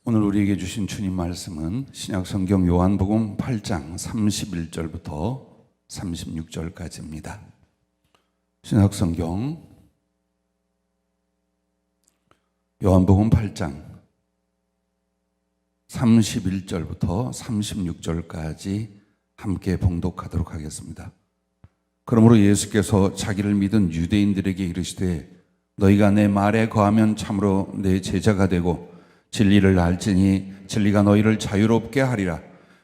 오늘 우리에게 주신 주님 말씀은 신약성경 요한복음 8장 31절부터 36절까지입니다. 신약성경 요한복음 8장 31절부터 36절까지 함께 봉독하도록 하겠습니다. 그러므로 예수께서 자기를 믿은 유대인들에게 이르시되 너희가 내 말에 거하면 참으로 내 제자가 되고 진리를 알지니 진리가 너희를 자유롭게 하리라.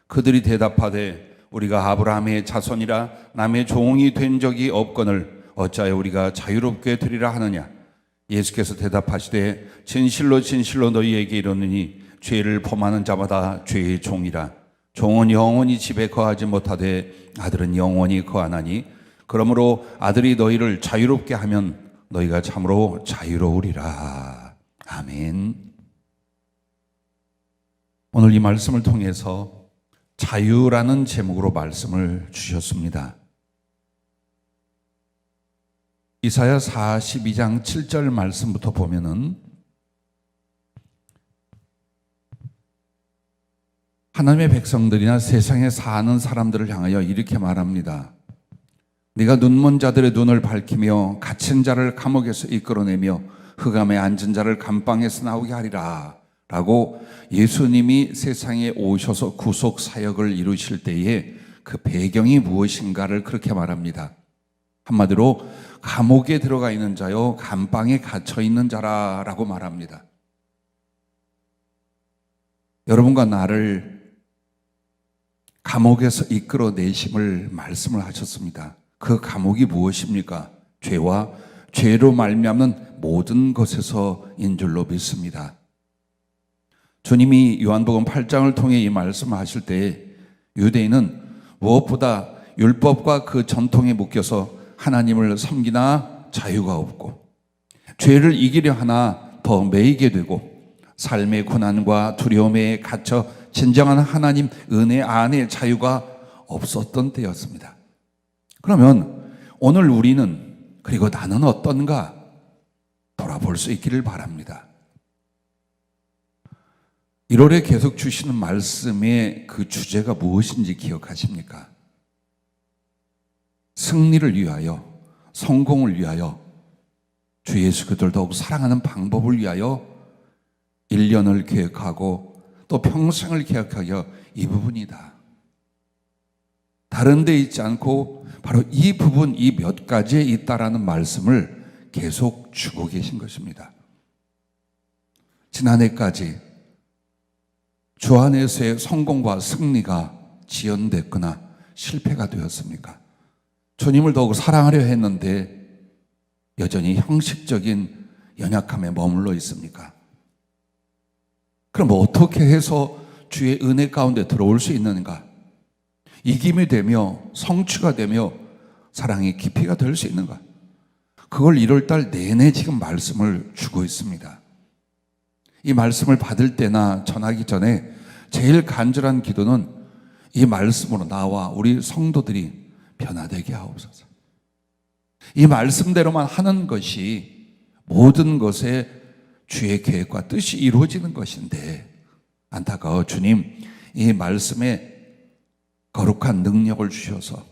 그들이 대답하되 우리가 아브라함의 자손이라 남의 종이 된 적이 없거늘 어찌하여 우리가 자유롭게 되리라 하느냐. 예수께서 대답하시되 진실로 진실로 너희에게 이르노니 죄를 범하는 자마다 죄의 종이라. 종은 영원히 집에 거하지 못하되 아들은 영원히 거하나니 그러므로 아들이 너희를 자유롭게 하면 너희가 참으로 자유로우리라. 아멘. 오늘 이 말씀을 통해서 자유라는 제목으로 말씀을 주셨습니다. 이사야 42장 7절 말씀부터 보면은 하나님의 백성들이나 세상에 사는 사람들을 향하여 이렇게 말합니다. 네가 눈먼 자들의 눈을 밝히며 갇힌 자를 감옥에서 이끌어내며 흑암에 앉은 자를 감방에서 나오게 하리라 라고 예수님이 세상에 오셔서 구속 사역을 이루실 때에 그 배경이 무엇인가를 그렇게 말합니다. 한마디로 감옥에 들어가 있는 자요 감방에 갇혀 있는 자라라고 말합니다. 여러분과 나를 감옥에서 이끌어내심을 말씀을 하셨습니다. 그 감옥이 무엇입니까? 죄와 죄로 말미암는 모든 것에서인 줄로 믿습니다. 주님이 요한복음 8장을 통해 이 말씀을 하실 때 유대인은 무엇보다 율법과 그 전통에 묶여서 하나님을 섬기나 자유가 없고 죄를 이기려 하나 더 매이게 되고 삶의 고난과 두려움에 갇혀 진정한 하나님 은혜 안에 자유가 없었던 때였습니다. 그러면 오늘 우리는 그리고 나는 어떤가 돌아볼 수 있기를 바랍니다. 1월에 계속 주시는 말씀의 그 주제가 무엇인지 기억하십니까? 승리를 위하여, 성공을 위하여, 주 예수 그리스도를 더욱 사랑하는 방법을 위하여 1년을 계획하고 또 평생을 계획하여 이 부분이다. 다른 데 있지 않고 바로 이 부분, 이 몇 가지에 있다라는 말씀을 계속 주고 계신 것입니다. 지난해까지 주 안에서의 성공과 승리가 지연됐거나 실패가 되었습니까? 주님을 더욱 사랑하려 했는데 여전히 형식적인 연약함에 머물러 있습니까? 그럼 어떻게 해서 주의 은혜 가운데 들어올 수 있는가? 이김이 되며 성취가 되며 사랑의 깊이가 될 수 있는가? 그걸 1월달 내내 지금 말씀을 주고 있습니다. 이 말씀을 받을 때나 전하기 전에 제일 간절한 기도는 이 말씀으로 나와 우리 성도들이 변화되게 하옵소서. 이 말씀대로만 하는 것이 모든 것에 주의 계획과 뜻이 이루어지는 것인데 안타까워 주님 이 말씀에 거룩한 능력을 주셔서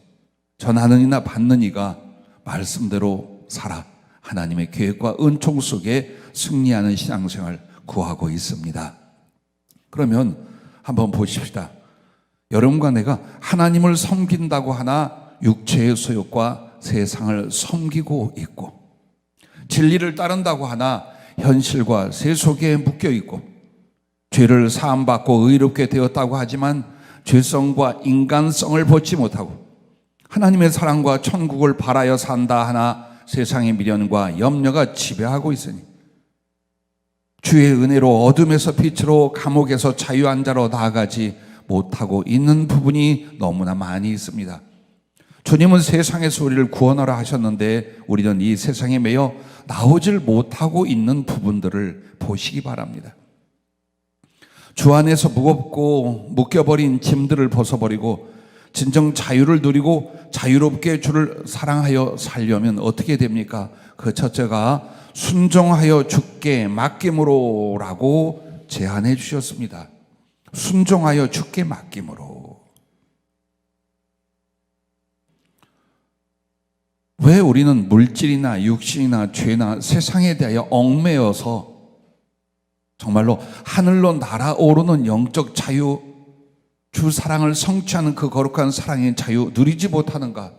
전하는 이나 받는 이가 말씀대로 살아 하나님의 계획과 은총 속에 승리하는 신앙생활 구하고 있습니다. 그러면 한번 보십시다. 여러분과 내가 하나님을 섬긴다고 하나 육체의 소욕과 세상을 섬기고 있고 진리를 따른다고 하나 현실과 세속에 묶여 있고 죄를 사함받고 의롭게 되었다고 하지만 죄성과 인간성을 벗지 못하고 하나님의 사랑과 천국을 바라여 산다 하나 세상의 미련과 염려가 지배하고 있으니 주의 은혜로 어둠에서 빛으로 감옥에서 자유한 자로 나아가지 못하고 있는 부분이 너무나 많이 있습니다. 주님은 세상에서 우리를 구원하라 하셨는데 우리는 이 세상에 매여 나오질 못하고 있는 부분들을 보시기 바랍니다. 주 안에서 무겁고 묶여버린 짐들을 벗어버리고 진정 자유를 누리고 자유롭게 주를 사랑하여 살려면 어떻게 됩니까? 그 첫째가 순종하여 주께 맡김으로라고 제안해 주셨습니다. 순종하여 주께 맡김으로. 왜 우리는 물질이나 육신이나 죄나 세상에 대하여 얽매여서 정말로 하늘로 날아오르는 영적 자유, 주 사랑을 성취하는 그 거룩한 사랑의 자유 누리지 못하는가?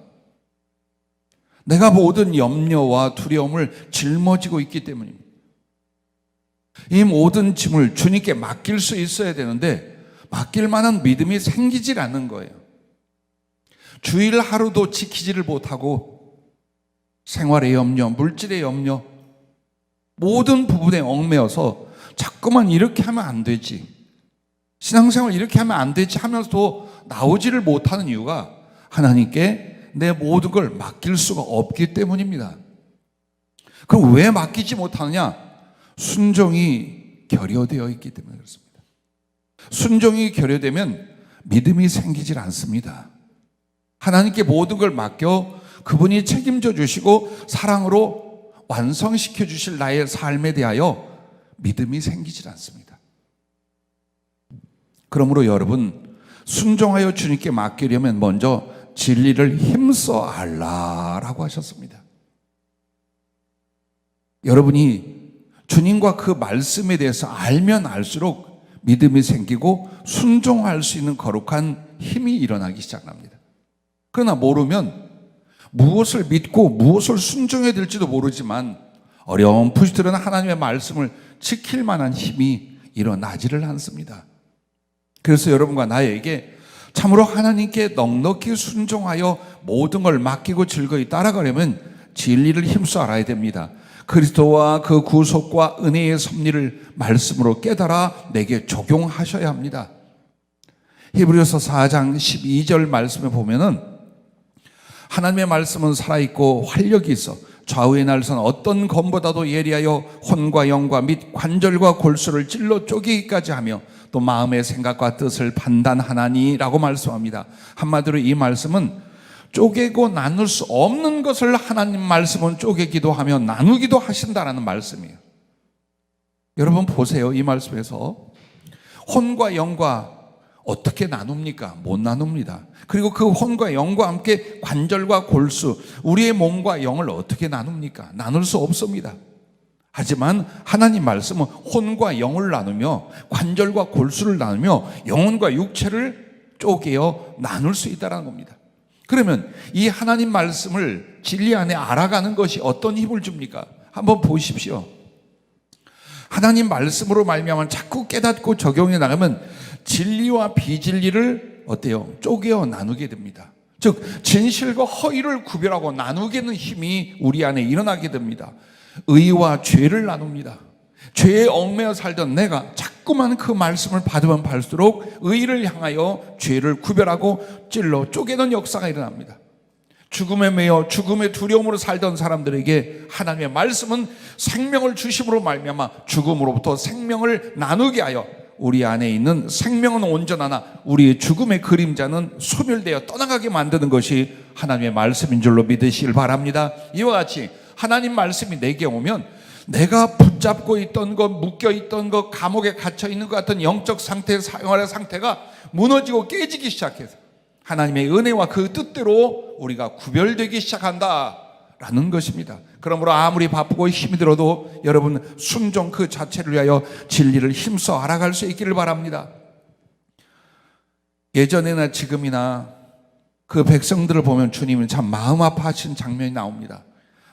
내가 모든 염려와 두려움을 짊어지고 있기 때문입니다. 이 모든 짐을 주님께 맡길 수 있어야 되는데 맡길 만한 믿음이 생기질 않는 거예요. 주일 하루도 지키지를 못하고 생활의 염려, 물질의 염려, 모든 부분에 얽매여서 자꾸만 이렇게 하면 안 되지, 신앙생활 이렇게 하면 안 되지 하면서도 나오지를 못하는 이유가 하나님께 내 모든 걸 맡길 수가 없기 때문입니다. 그럼 왜 맡기지 못하느냐? 순종이 결여되어 있기 때문에 그렇습니다. 순종이 결여되면 믿음이 생기질 않습니다. 하나님께 모든 걸 맡겨 그분이 책임져 주시고 사랑으로 완성시켜 주실 나의 삶에 대하여 믿음이 생기질 않습니다. 그러므로 여러분, 순종하여 주님께 맡기려면 먼저 진리를 힘써 알라라고 하셨습니다. 여러분이 주님과 그 말씀에 대해서 알면 알수록 믿음이 생기고 순종할 수 있는 거룩한 힘이 일어나기 시작합니다. 그러나 모르면 무엇을 믿고 무엇을 순종해야 될지도 모르지만 어려움풋이 들은 하나님의 말씀을 지킬 만한 힘이 일어나지를 않습니다. 그래서 여러분과 나에게 참으로 하나님께 넉넉히 순종하여 모든 걸 맡기고 즐거이 따라가려면 진리를 힘써 알아야 됩니다. 그리스도와 그 구속과 은혜의 섭리를 말씀으로 깨달아 내게 적용하셔야 합니다. 히브리서 4장 12절 말씀에 보면은 하나님의 말씀은 살아있고 활력이 있어 좌우의 날선 어떤 검보다도 예리하여 혼과 영과 및 관절과 골수를 찔러 쪼개기까지 하며 또 마음의 생각과 뜻을 판단하나니라고 말씀합니다. 한마디로 이 말씀은 쪼개고 나눌 수 없는 것을 하나님 말씀은 쪼개기도 하며 나누기도 하신다라는 말씀이에요. 여러분 보세요. 이 말씀에서 혼과 영과 어떻게 나눕니까? 못 나눕니다. 그리고 그 혼과 영과 함께 관절과 골수, 우리의 몸과 영을 어떻게 나눕니까? 나눌 수 없습니다. 하지만 하나님 말씀은 혼과 영을 나누며 관절과 골수를 나누며 영혼과 육체를 쪼개어 나눌 수 있다는 겁니다. 그러면 이 하나님 말씀을 진리 안에 알아가는 것이 어떤 힘을 줍니까? 한번 보십시오. 하나님 말씀으로 말미암아 자꾸 깨닫고 적용해 나가면 진리와 비진리를 어때요? 쪼개어 나누게 됩니다. 즉 진실과 허위를 구별하고 나누게 하는 힘이 우리 안에 일어나게 됩니다. 의와 죄를 나눕니다. 죄에 얽매여 살던 내가 자꾸만 그 말씀을 받으면 받을수록 의를 향하여 죄를 구별하고 찔러 쪼개는 역사가 일어납니다. 죽음에 매여 죽음의 두려움으로 살던 사람들에게 하나님의 말씀은 생명을 주심으로 말미암아 죽음으로부터 생명을 나누게 하여 우리 안에 있는 생명은 온전하나 우리의 죽음의 그림자는 소멸되어 떠나가게 만드는 것이 하나님의 말씀인 줄로 믿으시길 바랍니다. 이와 같이 하나님 말씀이 내게 오면 내가 붙잡고 있던 것, 묶여 있던 것, 감옥에 갇혀 있는 것 같은 영적 상태, 생활의 상태가 무너지고 깨지기 시작해서 하나님의 은혜와 그 뜻대로 우리가 구별되기 시작한다라는 것입니다. 그러므로 아무리 바쁘고 힘이 들어도 여러분 순종 그 자체를 위하여 진리를 힘써 알아갈 수 있기를 바랍니다. 예전에나 지금이나 그 백성들을 보면 주님은 참 마음 아파하신 장면이 나옵니다.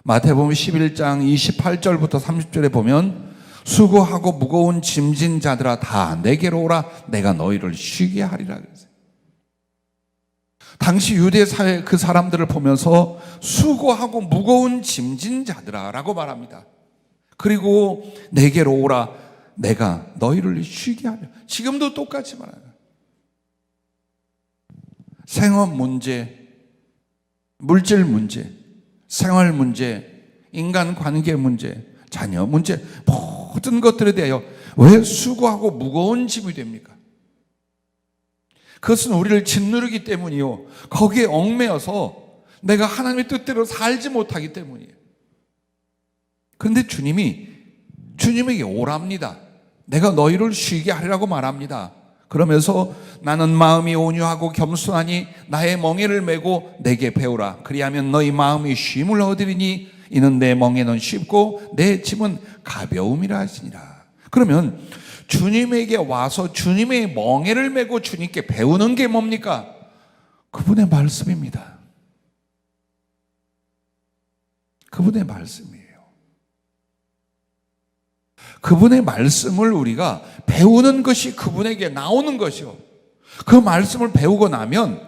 마태복음 11장 28절부터 30절에 보면 수고하고 무거운 짐진 자들아 다 내게로 오라 내가 너희를 쉬게 하리라 그랬어요. 당시 유대 사회 그 사람들을 보면서 수고하고 무거운 짐진 자들아 라고 말합니다. 그리고 내게로 오라 내가 너희를 쉬게 하리라. 지금도 똑같이 말해요. 생업 문제, 물질 문제, 생활 문제, 인간관계 문제, 자녀 문제, 모든 것들에 대하여 왜 수고하고 무거운 짐이 됩니까? 그것은 우리를 짓누르기 때문이요, 거기에 얽매여서 내가 하나님의 뜻대로 살지 못하기 때문이에요. 그런데 주님이 주님에게 오랍니다. 내가 너희를 쉬게 하리라고 말합니다. 그러면서 나는 마음이 온유하고 겸손하니 나의 멍에를 메고 내게 배우라. 그리하면 너희 마음이 쉼을 얻으리니 이는 내 멍에는 쉽고 내 짐은 가벼움이라 하시니라. 그러면 주님에게 와서 주님의 멍에를 메고 주님께 배우는 게 뭡니까? 그분의 말씀입니다. 그분의 말씀이에요. 그분의 말씀을 우리가 배우는 것이 그분에게 나오는 것이요. 그 말씀을 배우고 나면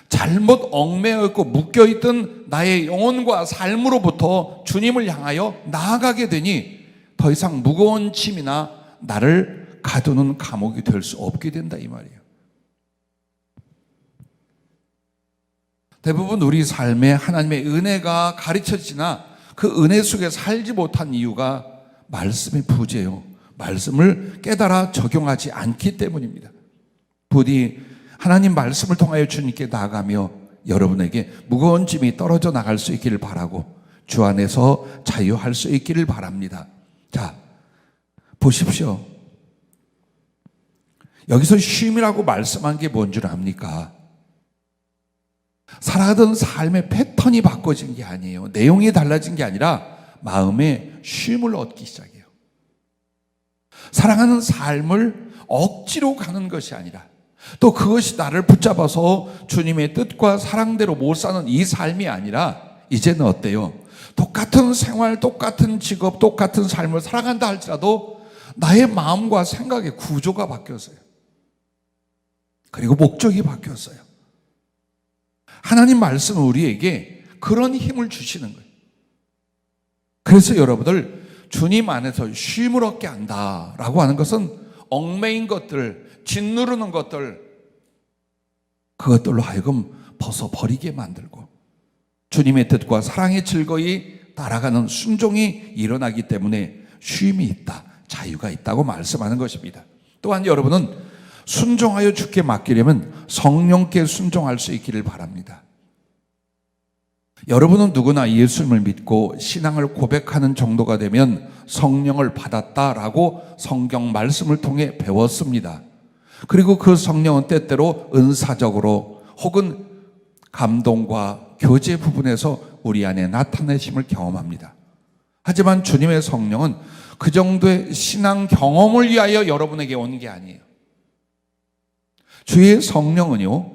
잘못 얽매여 있고 묶여 있던 나의 영혼과 삶으로부터 주님을 향하여 나아가게 되니 더 이상 무거운 짐이나 나를 가두는 감옥이 될 수 없게 된다 이 말이에요. 대부분 우리 삶에 하나님의 은혜가 가르쳐지나 그 은혜 속에 살지 못한 이유가 말씀의 부재요. 말씀을 깨달아 적용하지 않기 때문입니다. 부디 하나님 말씀을 통하여 주님께 나아가며 여러분에게 무거운 짐이 떨어져 나갈 수 있기를 바라고 주 안에서 자유할 수 있기를 바랍니다. 자, 보십시오. 여기서 쉼이라고 말씀한 게 뭔 줄 압니까? 살아가던 삶의 패턴이 바꿔진 게 아니에요. 내용이 달라진 게 아니라 마음의 쉼을 얻기 시작해요. 사랑하는 삶을 억지로 가는 것이 아니라 또 그것이 나를 붙잡아서 주님의 뜻과 사랑대로 못 사는 이 삶이 아니라 이제는 어때요? 똑같은 생활, 똑같은 직업, 똑같은 삶을 살아간다 할지라도 나의 마음과 생각의 구조가 바뀌었어요. 그리고 목적이 바뀌었어요. 하나님 말씀은 우리에게 그런 힘을 주시는 거예요. 그래서 여러분들 주님 안에서 쉼을 얻게 한다라고 하는 것은 얽매인 것들, 짓누르는 것들, 그것들로 하여금 벗어버리게 만들고 주님의 뜻과 사랑의 즐거이 따라가는 순종이 일어나기 때문에 쉼이 있다, 자유가 있다고 말씀하는 것입니다. 또한 여러분은 순종하여 주께 맡기려면 성령께 순종할 수 있기를 바랍니다. 여러분은 누구나 예수님을 믿고 신앙을 고백하는 정도가 되면 성령을 받았다라고 성경 말씀을 통해 배웠습니다. 그리고 그 성령은 때때로 은사적으로 혹은 감동과 교제 부분에서 우리 안에 나타내심을 경험합니다. 하지만 주님의 성령은 그 정도의 신앙 경험을 위하여 여러분에게 오는 게 아니에요. 주의 성령은요,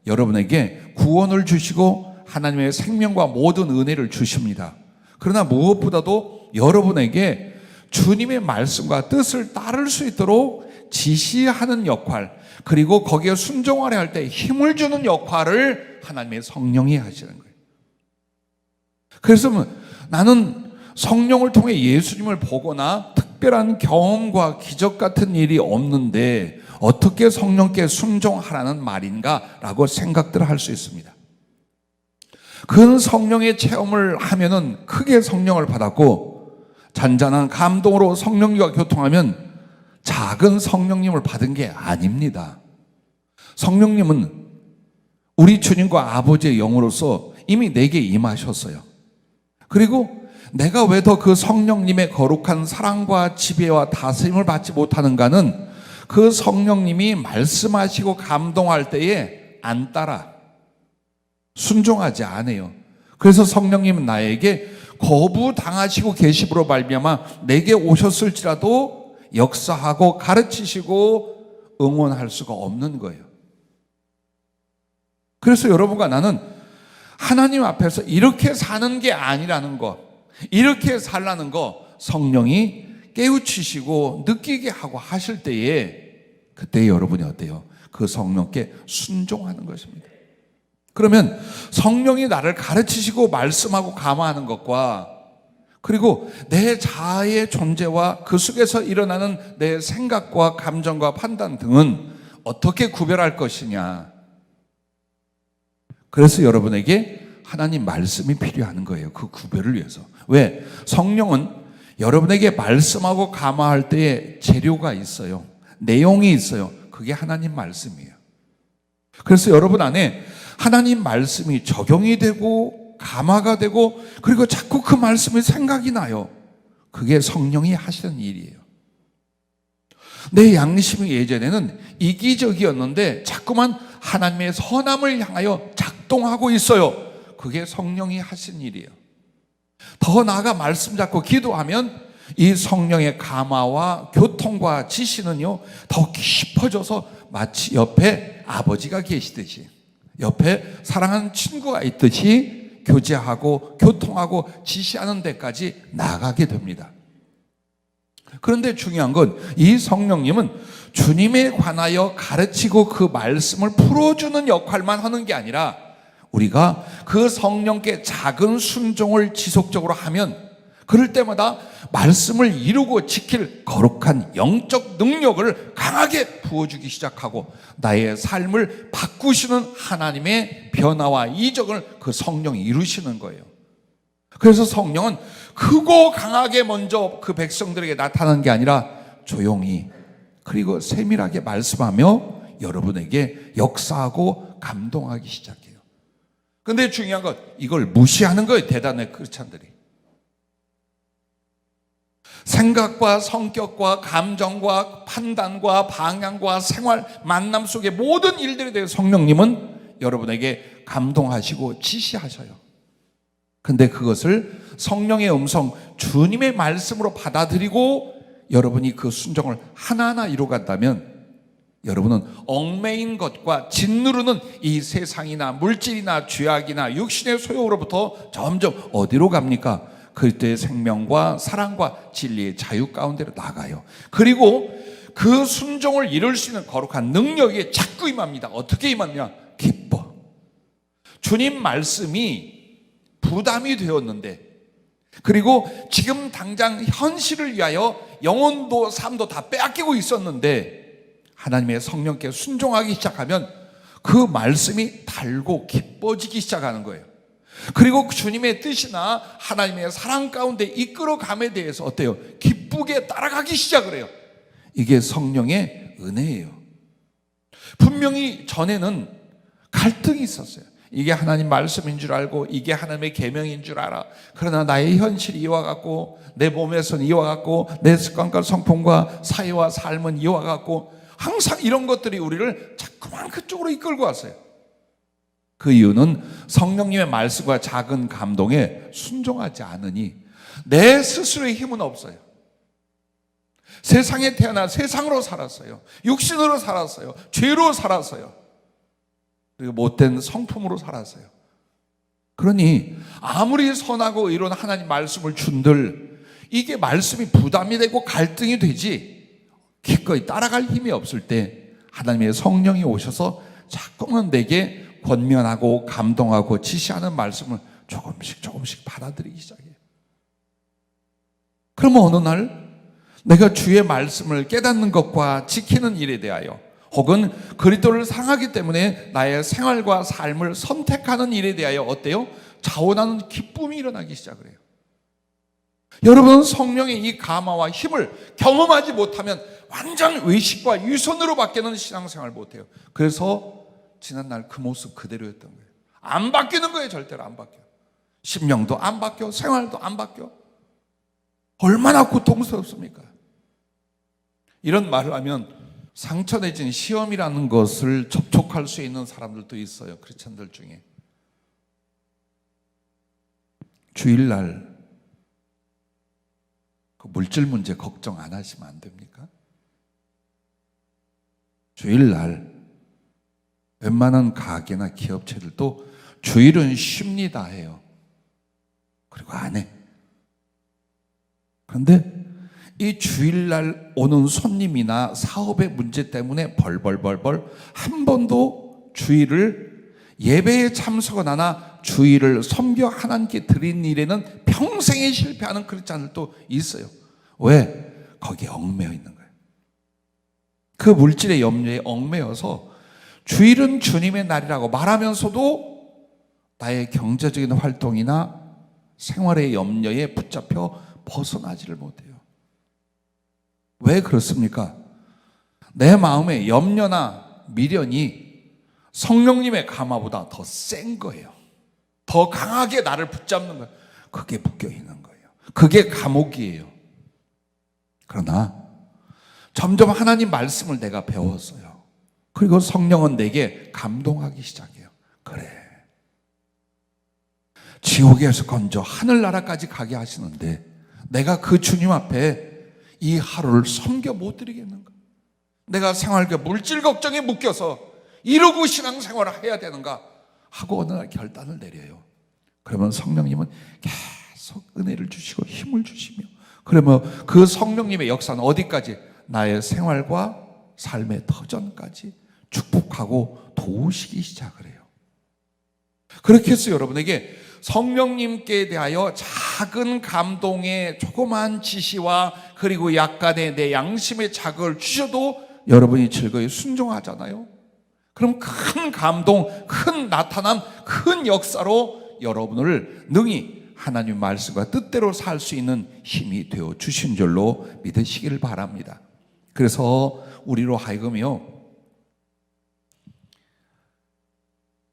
여러분에게 구원을 주시고 하나님의 생명과 모든 은혜를 주십니다. 그러나 무엇보다도 여러분에게 주님의 말씀과 뜻을 따를 수 있도록 지시하는 역할, 그리고 거기에 순종하려 할 때 힘을 주는 역할을 하나님의 성령이 하시는 거예요. 그래서 나는 성령을 통해 예수님을 보거나 특별한 경험과 기적 같은 일이 없는데 어떻게 성령께 순종하라는 말인가라고 생각들을 할 수 있습니다. 그 성령의 체험을 하면은 크게 성령을 받았고 잔잔한 감동으로 성령과 교통하면 작은 성령님을 받은 게 아닙니다. 성령님은 우리 주님과 아버지의 영으로서 이미 내게 임하셨어요. 그리고 내가 왜 더 그 성령님의 거룩한 사랑과 지배와 다스림을 받지 못하는가는 그 성령님이 말씀하시고 감동할 때에 안 따라 순종하지 않아요. 그래서 성령님은 나에게 거부당하시고 계심으로 말미암아 내게 오셨을지라도 역사하고 가르치시고 응원할 수가 없는 거예요. 그래서 여러분과 나는 하나님 앞에서 이렇게 사는 게 아니라는 것, 이렇게 살라는 거 성령이 깨우치시고 느끼게 하고 하실 때에 그때 여러분이 어때요? 그 성령께 순종하는 것입니다. 그러면 성령이 나를 가르치시고 말씀하고 감화하는 것과 그리고 내 자아의 존재와 그 속에서 일어나는 내 생각과 감정과 판단 등은 어떻게 구별할 것이냐. 그래서 여러분에게 하나님 말씀이 필요한 거예요. 그 구별을 위해서. 왜? 성령은 여러분에게 말씀하고 감화할 때에 재료가 있어요. 내용이 있어요. 그게 하나님 말씀이에요. 그래서 여러분 안에 하나님 말씀이 적용이 되고 감화가 되고 그리고 자꾸 그 말씀이 생각이 나요. 그게 성령이 하시는 일이에요. 내 양심이 예전에는 이기적이었는데 자꾸만 하나님의 선함을 향하여 작동하고 있어요. 그게 성령이 하신 일이에요. 더 나아가 말씀 잡고 기도하면 이 성령의 감화와 교통과 지시는요, 더 깊어져서 마치 옆에 아버지가 계시듯이, 옆에 사랑하는 친구가 있듯이 교제하고 교통하고 지시하는 데까지 나가게 됩니다. 그런데 중요한 건 이 성령님은 주님에 관하여 가르치고 그 말씀을 풀어주는 역할만 하는 게 아니라 우리가 그 성령께 작은 순종을 지속적으로 하면 그럴 때마다 말씀을 이루고 지킬 거룩한 영적 능력을 강하게 부어주기 시작하고 나의 삶을 바꾸시는 하나님의 변화와 이적을 그 성령이 이루시는 거예요. 그래서 성령은 크고 강하게 먼저 그 백성들에게 나타나는 게 아니라 조용히 그리고 세밀하게 말씀하며 여러분에게 역사하고 감동하기 시작해요. 그런데 중요한 건 이걸 무시하는 거예요. 대단한 크리스찬들이. 생각과 성격과 감정과 판단과 방향과 생활, 만남 속의 모든 일들에 대해 성령님은 여러분에게 감동하시고 지시하셔요. 근데 그것을 성령의 음성, 주님의 말씀으로 받아들이고 여러분이 그 순종을 하나하나 이루어간다면 여러분은 얽매인 것과 짓누르는 이 세상이나 물질이나 죄악이나 육신의 소욕으로부터 점점 어디로 갑니까? 그리스도의 생명과 사랑과 진리의 자유 가운데로 나가요. 그리고 그 순종을 이룰 수 있는 거룩한 능력이 자꾸 임합니다. 어떻게 임하냐? 기뻐. 주님 말씀이 부담이 되었는데, 그리고 지금 당장 현실을 위하여 영혼도 삶도 다 빼앗기고 있었는데 하나님의 성령께 순종하기 시작하면 그 말씀이 달고 기뻐지기 시작하는 거예요. 그리고 주님의 뜻이나 하나님의 사랑 가운데 이끌어감에 대해서 어때요? 기쁘게 따라가기 시작을 해요. 이게 성령의 은혜예요. 분명히 전에는 갈등이 있었어요. 이게 하나님 말씀인 줄 알고 이게 하나님의 계명인 줄 알아. 그러나 나의 현실이 이와 같고 내 몸에서는 이와 같고 내 습관과 성품과 사회와 삶은 이와 같고 항상 이런 것들이 우리를 자꾸만 그쪽으로 이끌고 왔어요. 그 이유는 성령님의 말씀과 작은 감동에 순종하지 않으니 내 스스로의 힘은 없어요. 세상에 태어나 세상으로 살았어요. 육신으로 살았어요. 죄로 살았어요. 그리고 못된 성품으로 살았어요. 그러니 아무리 선하고 이런 하나님 말씀을 준들 이게 말씀이 부담이 되고 갈등이 되지 기꺼이 따라갈 힘이 없을 때 하나님의 성령이 오셔서 자꾸만 내게 권면하고 감동하고 지시하는 말씀을 조금씩 받아들이기 시작해요. 그러면 어느 날 내가 주의 말씀을 깨닫는 것과 지키는 일에 대하여 혹은 그리스도를 사랑하기 때문에 나의 생활과 삶을 선택하는 일에 대하여 어때요? 자원하는 기쁨이 일어나기 시작을 해요. 여러분은 성령의 이 감화와 힘을 경험하지 못하면 완전 의식과 유선으로 밖에는 신앙생활을 못해요. 그래서 지난날 그 모습 그대로였던 거예요. 안 바뀌는 거예요. 절대로 안 바뀌어. 심령도 안 바뀌어. 생활도 안 바뀌어. 얼마나 고통스럽습니까? 이런 말을 하면 상처 내진 시험이라는 것을 접촉할 수 있는 사람들도 있어요. 크리스찬들 중에. 주일날 그 물질 문제 걱정 안 하시면 안 됩니까? 주일날 웬만한 가게나 기업체들도 주일은 쉽니다 해요. 그리고 안 해. 그런데 이 주일날 오는 손님이나 사업의 문제 때문에 벌벌 한 번도 주일을 예배에 참석은 하나 주일을 섬겨 하나님께 드린 일에는 평생에 실패하는 크리스찬들도 있어요. 왜? 거기에 얽매여 있는 거예요. 그 물질의 염려에 얽매여서 주일은 주님의 날이라고 말하면서도 나의 경제적인 활동이나 생활의 염려에 붙잡혀 벗어나지를 못해요. 왜 그렇습니까? 내 마음의 염려나 미련이 성령님의 감화보다 더 센 거예요. 더 강하게 나를 붙잡는 거예요. 그게 묶여 있는 거예요. 그게 감옥이에요. 그러나 점점 하나님 말씀을 내가 배웠어요. 그리고 성령은 내게 감동하기 시작해요. 그래, 지옥에서 건져 하늘나라까지 가게 하시는데 내가 그 주님 앞에 이 하루를 섬겨 못 드리겠는가? 내가 생활과 물질 걱정에 묶여서 이러고 신앙생활을 해야 되는가 하고 어느 날 결단을 내려요. 그러면 성령님은 계속 은혜를 주시고 힘을 주시며, 그러면 그 성령님의 역사는 어디까지? 나의 생활과 삶의 터전까지 축복하고 도우시기 시작을 해요. 그렇게 해서 여러분에게 성령님께 대하여 작은 감동의 조그만 지시와 그리고 약간의 내 양심의 자극을 주셔도 여러분이 즐거이 순종하잖아요. 그럼 큰 감동, 큰 나타남, 큰 역사로 여러분을 능히 하나님 말씀과 뜻대로 살 수 있는 힘이 되어 주신 줄로 믿으시기를 바랍니다. 그래서 우리로 하여금요,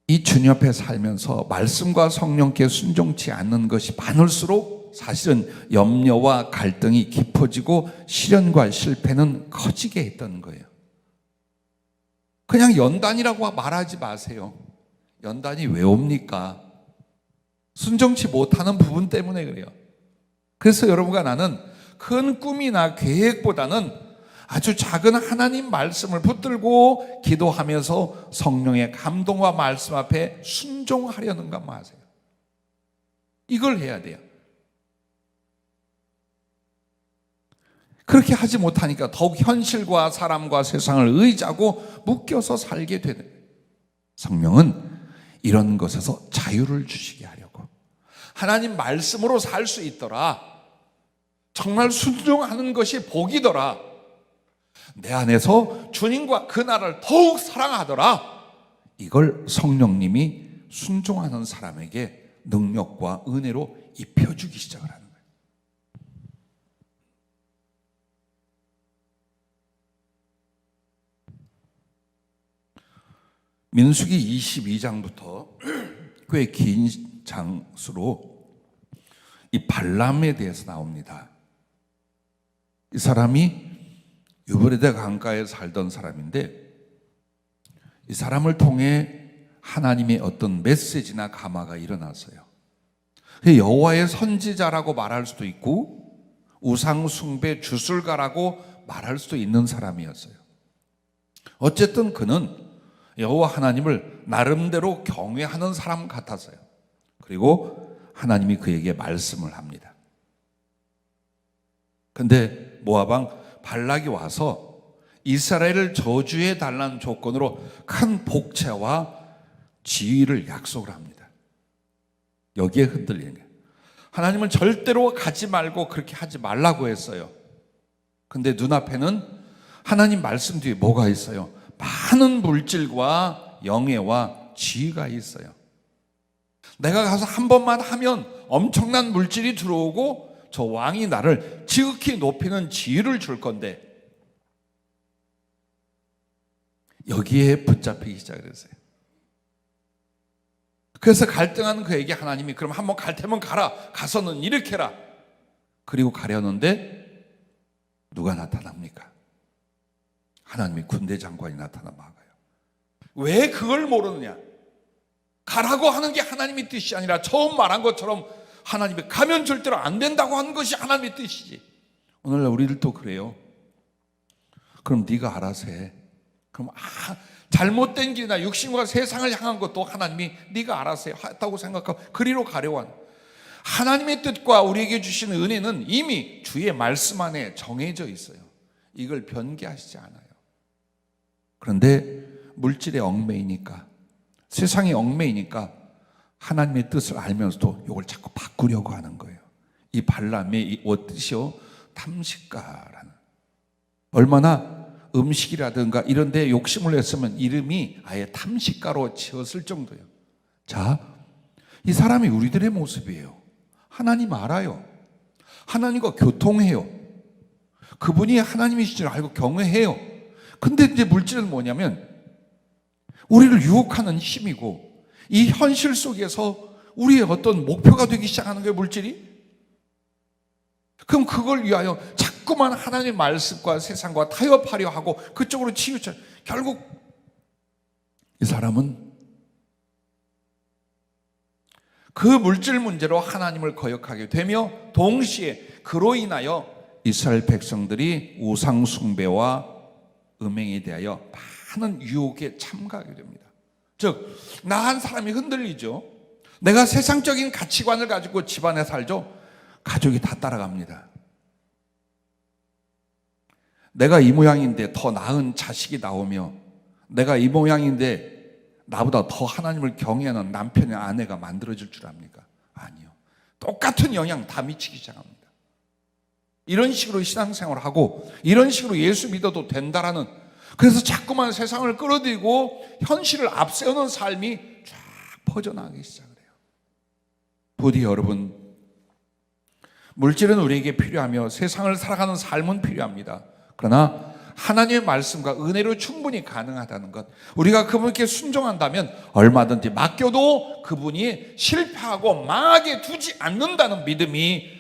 이 주님 앞에 살면서 말씀과 성령께 순종치 않는 것이 많을수록 사실은 염려와 갈등이 깊어지고 시련과 실패는 커지게 했던 거예요. 그냥 연단이라고 말하지 마세요. 연단이 왜 옵니까? 순종치 못하는 부분 때문에 그래요. 그래서 여러분과 나는 큰 꿈이나 계획보다는 아주 작은 하나님 말씀을 붙들고 기도하면서 성령의 감동과 말씀 앞에 순종하려는 것만 하세요. 이걸 해야 돼요. 그렇게 하지 못하니까 더욱 현실과 사람과 세상을 의지하고 묶여서 살게 되는 거예요. 성령은 이런 것에서 자유를 주시게 하려고, 하나님 말씀으로 살 수 있더라, 정말 순종하는 것이 복이더라, 내 안에서 주님과 그 나라를 더욱 사랑하더라, 이걸 성령님이 순종하는 사람에게 능력과 은혜로 입혀주기 시작을 하는 거예요. 민수기 22장부터 꽤 긴 장수로 이 발람에 대해서 나옵니다. 이 사람이 유브라데 강가에 살던 사람인데, 이 사람을 통해 하나님의 어떤 메시지나 감화가 일어났어요. 여호와의 선지자라고 말할 수도 있고 우상 숭배 주술가라고 말할 수도 있는 사람이었어요. 어쨌든 그는 여호와 하나님을 나름대로 경외하는 사람 같았어요. 그리고 하나님이 그에게 말씀을 합니다. 근데 모압 왕 발락이 와서 이스라엘을 저주해 달라는 조건으로 큰 복채와 지위를 약속을 합니다. 여기에 흔들리는 거예요. 하나님은 절대로 가지 말고 그렇게 하지 말라고 했어요. 근데 눈앞에는 하나님 말씀 뒤에 뭐가 있어요? 많은 물질과 영예와 지위가 있어요. 내가 가서 한 번만 하면 엄청난 물질이 들어오고 저 왕이 나를 지극히 높이는 지위를 줄 건데, 여기에 붙잡히기 시작했어요. 그래서 갈등하는 그에게 하나님이 그럼 한번 갈 테면 가라, 가서는 이렇게 해라. 그리고 가려는데 누가 나타납니까? 하나님의 군대 장관이 나타나 막아요. 왜 그걸 모르느냐? 가라고 하는 게 하나님의 뜻이 아니라 처음 말한 것처럼 하나님이 가면 절대로 안 된다고 하는 것이 하나님의 뜻이지. 오늘날 우리들도 그래요. 그럼 네가 알아서 해. 그럼 잘못된 길이나 육신과 세상을 향한 것도 하나님이 네가 알아서 했다고 생각하고 그리로 가려고 하는, 하나님의 뜻과 우리에게 주신 은혜는 이미 주의 말씀 안에 정해져 있어요. 이걸 변개하시지 않아요. 그런데 물질에 얽매이니까, 세상에 얽매이니까 하나님의 뜻을 알면서도 이걸 자꾸 바꾸려고 하는 거예요. 이 발람의 이 뜻이요, 탐식가라는, 얼마나 음식이라든가 이런 데 욕심을 냈으면 이름이 아예 탐식가로 지었을 정도예요. 자, 이 사람이 우리들의 모습이에요. 하나님 알아요. 하나님과 교통해요. 그분이 하나님이신 줄 알고 경외해요. 근데 이제 물질은 뭐냐면 우리를 유혹하는 힘이고, 이 현실 속에서 우리의 어떤 목표가 되기 시작하는 거예요, 물질이. 그럼 그걸 위하여 자꾸 자꾸만 하나님의 말씀과 세상과 타협하려 하고 그쪽으로 치우쳐, 결국 이 사람은 그 물질 문제로 하나님을 거역하게 되며, 동시에 그로 인하여 이스라엘 백성들이 우상 숭배와 음행에 대하여 많은 유혹에 참가하게 됩니다. 즉, 나 한 사람이 흔들리죠. 내가 세상적인 가치관을 가지고 집안에 살죠. 가족이 다 따라갑니다. 내가 이 모양인데 더 나은 자식이 나오며, 내가 이 모양인데 나보다 더 하나님을 경외하는 남편의 아내가 만들어질 줄 압니까? 아니요. 똑같은 영향 다 미치기 시작합니다. 이런 식으로 신앙생활을 하고 이런 식으로 예수 믿어도 된다라는, 그래서 자꾸만 세상을 끌어들이고 현실을 앞세우는 삶이 쫙 퍼져나가기 시작을 해요. 부디 여러분, 물질은 우리에게 필요하며 세상을 살아가는 삶은 필요합니다. 그러나 하나님의 말씀과 은혜로 충분히 가능하다는 것, 우리가 그분께 순종한다면 얼마든지 맡겨도 그분이 실패하고 망하게 두지 않는다는 믿음이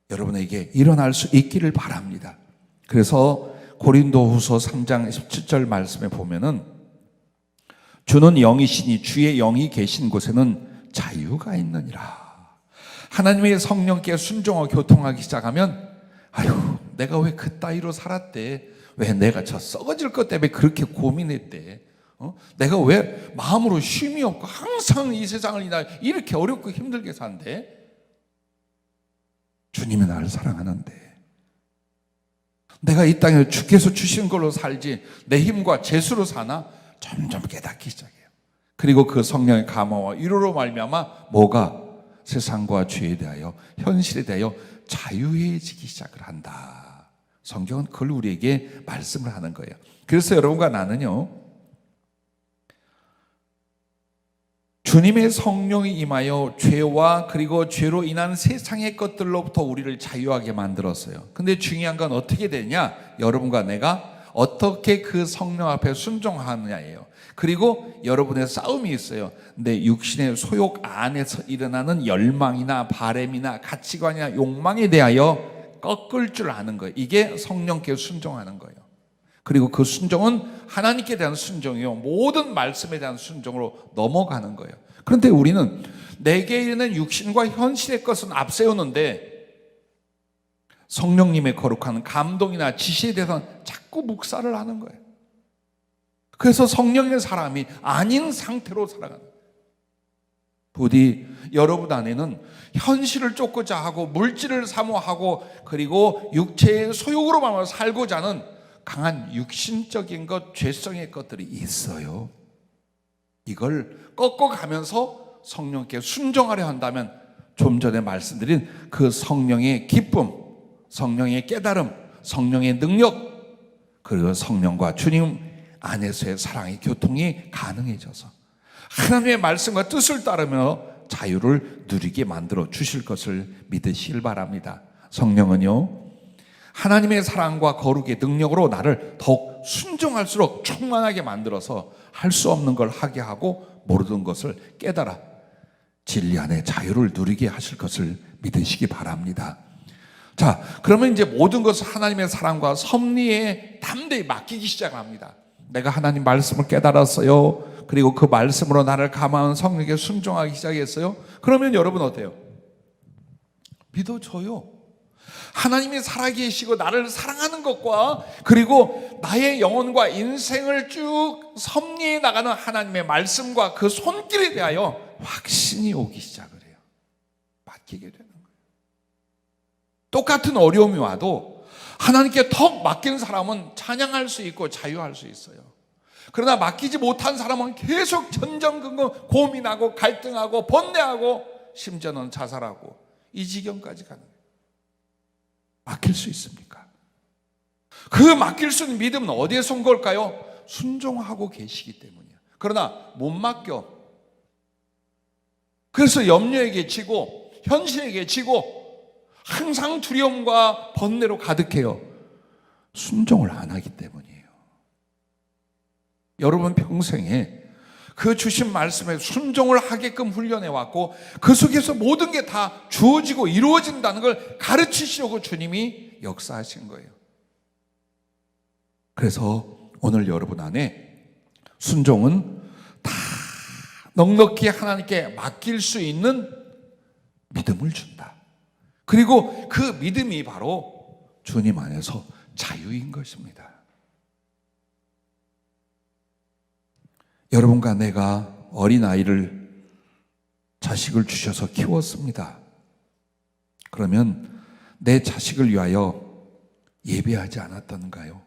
여러분에게 일어날 수 있기를 바랍니다. 그래서 고린도후서 3장 17절 말씀에 보면은, 주는 영이시니 주의 영이 계신 곳에는 자유가 있느니라. 하나님의 성령께 순종하고 교통하기 시작하면, 아유, 내가 왜 그따위로 살았대? 왜 내가 저 썩어질 것 때문에 그렇게 고민했대? 내가 왜 마음으로 쉼이 없고 항상 이 세상을 이렇게 어렵고 힘들게 산대? 주님이 나를 사랑하는데, 내가 이 땅에 주께서 주신 걸로 살지 내 힘과 재수로 사나? 점점 깨닫기 시작해요. 그리고 그 성령의 감화와 위로로 말미암아 뭐가? 세상과 죄에 대하여, 현실에 대하여 자유해지기 시작을 한다. 성경은 그걸 우리에게 말씀을 하는 거예요. 그래서 여러분과 나는요, 주님의 성령이 임하여 죄와 그리고 죄로 인한 세상의 것들로부터 우리를 자유하게 만들었어요. 근데 중요한 건 어떻게 되냐? 여러분과 내가 어떻게 그 성령 앞에 순종하느냐예요. 그리고 여러분의 싸움이 있어요. 내 육신의 소욕 안에서 일어나는 열망이나 바램이나 가치관이나 욕망에 대하여 꺾을 줄 아는 거예요. 이게 성령께 순종하는 거예요. 그리고 그 순종은 하나님께 대한 순종이요, 모든 말씀에 대한 순종으로 넘어가는 거예요. 그런데 우리는 내게 있는 육신과 현실의 것은 앞세우는데 성령님의 거룩한 감동이나 지시에 대해서는 자꾸 묵살을 하는 거예요. 그래서 성령의 사람이 아닌 상태로 살아가는 거예요. 부디 여러분 안에는 현실을 쫓고자 하고 물질을 사모하고 그리고 육체의 소욕으로만 살고자 하는 강한 육신적인 것, 죄성의 것들이 있어요. 이걸 꺾어가면서 성령께 순종하려 한다면 좀 전에 말씀드린 그 성령의 기쁨, 성령의 깨달음, 성령의 능력, 그리고 성령과 주님 안에서의 사랑의 교통이 가능해져서 하나님의 말씀과 뜻을 따르며 자유를 누리게 만들어 주실 것을 믿으시길 바랍니다. 성령은요, 하나님의 사랑과 거룩의 능력으로 나를 더욱 순종할수록 충만하게 만들어서 할 수 없는 걸 하게 하고 모르는 것을 깨달아 진리 안에 자유를 누리게 하실 것을 믿으시기 바랍니다. 자, 그러면 이제 모든 것을 하나님의 사랑과 섭리에 담대히 맡기기 시작합니다. 내가 하나님 말씀을 깨달았어요. 그리고 그 말씀으로 나를 감화하는 성령에게 순종하기 시작했어요. 그러면 여러분 어때요? 믿어줘요. 하나님이 살아계시고 나를 사랑하는 것과 그리고 나의 영혼과 인생을 쭉 섭리해 나가는 하나님의 말씀과 그 손길에 대하여 확신이 오기 시작을 해요. 맡기게 되는 거예요. 똑같은 어려움이 와도 하나님께 더 맡긴 사람은 찬양할 수 있고 자유할 수 있어요. 그러나 맡기지 못한 사람은 계속 전전긍긍 고민하고 갈등하고 번뇌하고 심지어는 자살하고 이 지경까지 가는 거예요. 맡길 수 있습니까? 그 맡길 수 있는 믿음은 어디에서 온 걸까요? 순종하고 계시기 때문이에요. 그러나 못 맡겨. 그래서 염려에게 지고 현실에게 지고 항상 두려움과 번뇌로 가득해요. 순종을 안 하기 때문이에요. 여러분 평생에 그 주신 말씀에 순종을 하게끔 훈련해 왔고 그 속에서 모든 게 다 주어지고 이루어진다는 걸 가르치시려고 주님이 역사하신 거예요. 그래서 오늘 여러분 안에 순종은 다 넉넉히 하나님께 맡길 수 있는 믿음을 준다. 그리고 그 믿음이 바로 주님 안에서 자유인 것입니다. 여러분과 내가 어린아이를 자식을 주셔서 키웠습니다. 그러면 내 자식을 위하여 예배하지 않았던가요?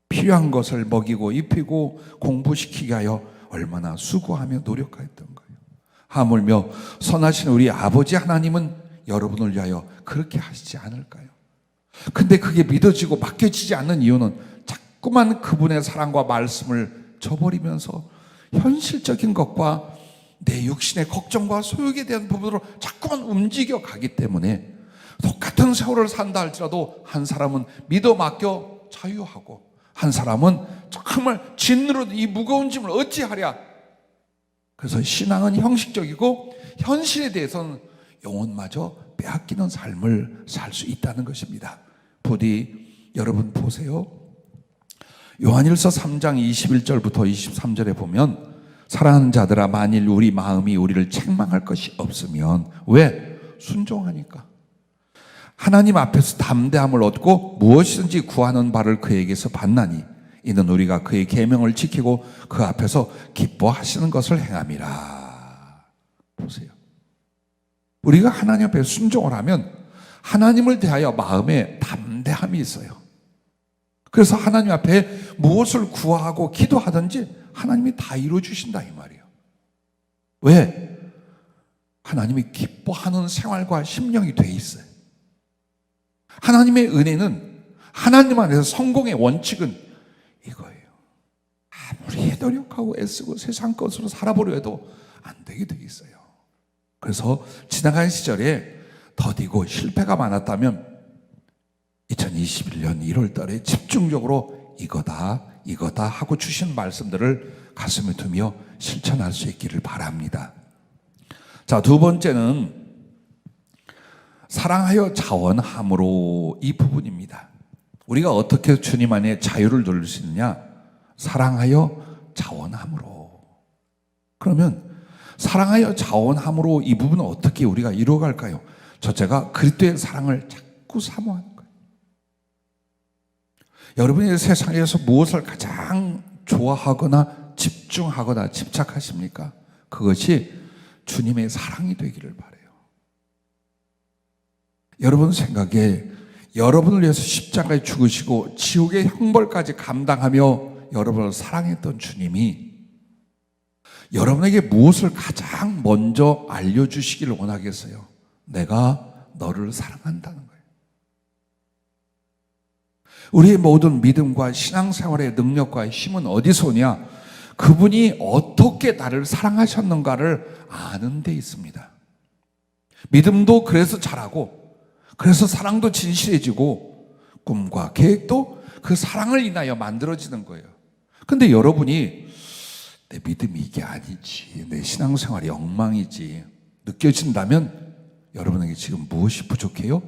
필요한 것을 먹이고 입히고 공부시키게 하여 얼마나 수고하며 노력하였던가요? 하물며 선하신 우리 아버지 하나님은 여러분을 위하여 그렇게 하시지 않을까요? 근데 그게 믿어지고 맡겨지지 않는 이유는 자꾸만 그분의 사랑과 말씀을 저버리면서 현실적인 것과 내 육신의 걱정과 소욕에 대한 부분으로 자꾸만 움직여 가기 때문에 똑같은 세월을 산다 할지라도 한 사람은 믿어 맡겨 자유하고 한 사람은 정말 진으로 이 무거운 짐을 어찌하랴. 그래서 신앙은 형식적이고 현실에 대해서는 영혼마저 빼앗기는 삶을 살 수 있다는 것입니다. 부디 여러분 보세요. 요한일서 3장 21절부터 23절에 보면 사랑하는 자들아 만일 우리 마음이 우리를 책망할 것이 없으면 왜? 순종하니까. 하나님 앞에서 담대함을 얻고 무엇이든지 구하는 바를 그에게서 받나니 이는 우리가 그의 계명을 지키고 그 앞에서 기뻐하시는 것을 행함이라. 보세요. 우리가 하나님 앞에 순종을 하면 하나님을 대하여 마음에 담대함이 있어요. 그래서 하나님 앞에 무엇을 구하고 기도하든지 하나님이 다 이루어주신다 이 말이에요. 왜? 하나님이 기뻐하는 생활과 심령이 돼 있어요. 하나님의 은혜는 하나님 안에서 성공의 원칙은 이거예요. 아무리 노력하고 애쓰고 세상 것으로 살아보려 해도 안 되게 돼 있어요. 그래서 지나간 시절에 더디고 실패가 많았다면 2021년 1월 달에 집중적으로 이거다 하고 주신 말씀들을 가슴에 두며 실천할 수 있기를 바랍니다. 자, 두 번째는 사랑하여 자원함으로 이 부분입니다. 우리가 어떻게 주님 안에 자유를 누릴 수 있느냐? 사랑하여 자원함으로. 그러면 사랑하여 자원함으로 이 부분은 어떻게 우리가 이루어갈까요? 첫째가 그리스도의 사랑을 자꾸 사모하는 거예요. 여러분이 세상에서 무엇을 가장 좋아하거나 집중하거나 집착하십니까? 그것이 주님의 사랑이 되기를 바라요. 여러분 생각에 여러분을 위해서 십자가에 죽으시고 지옥의 형벌까지 감당하며 여러분을 사랑했던 주님이 여러분에게 무엇을 가장 먼저 알려주시기를 원하겠어요? 내가 너를 사랑한다는 거예요. 우리의 모든 믿음과 신앙생활의 능력과 힘은 어디서 오냐? 그분이 어떻게 나를 사랑하셨는가를 아는 데 있습니다. 믿음도 그래서 자라고, 그래서 사랑도 진실해지고, 꿈과 계획도 그 사랑을 인하여 만들어지는 거예요. 근데 여러분이 내 믿음이 이게 아니지, 내 신앙생활이 엉망이지 느껴진다면 여러분에게 지금 무엇이 부족해요?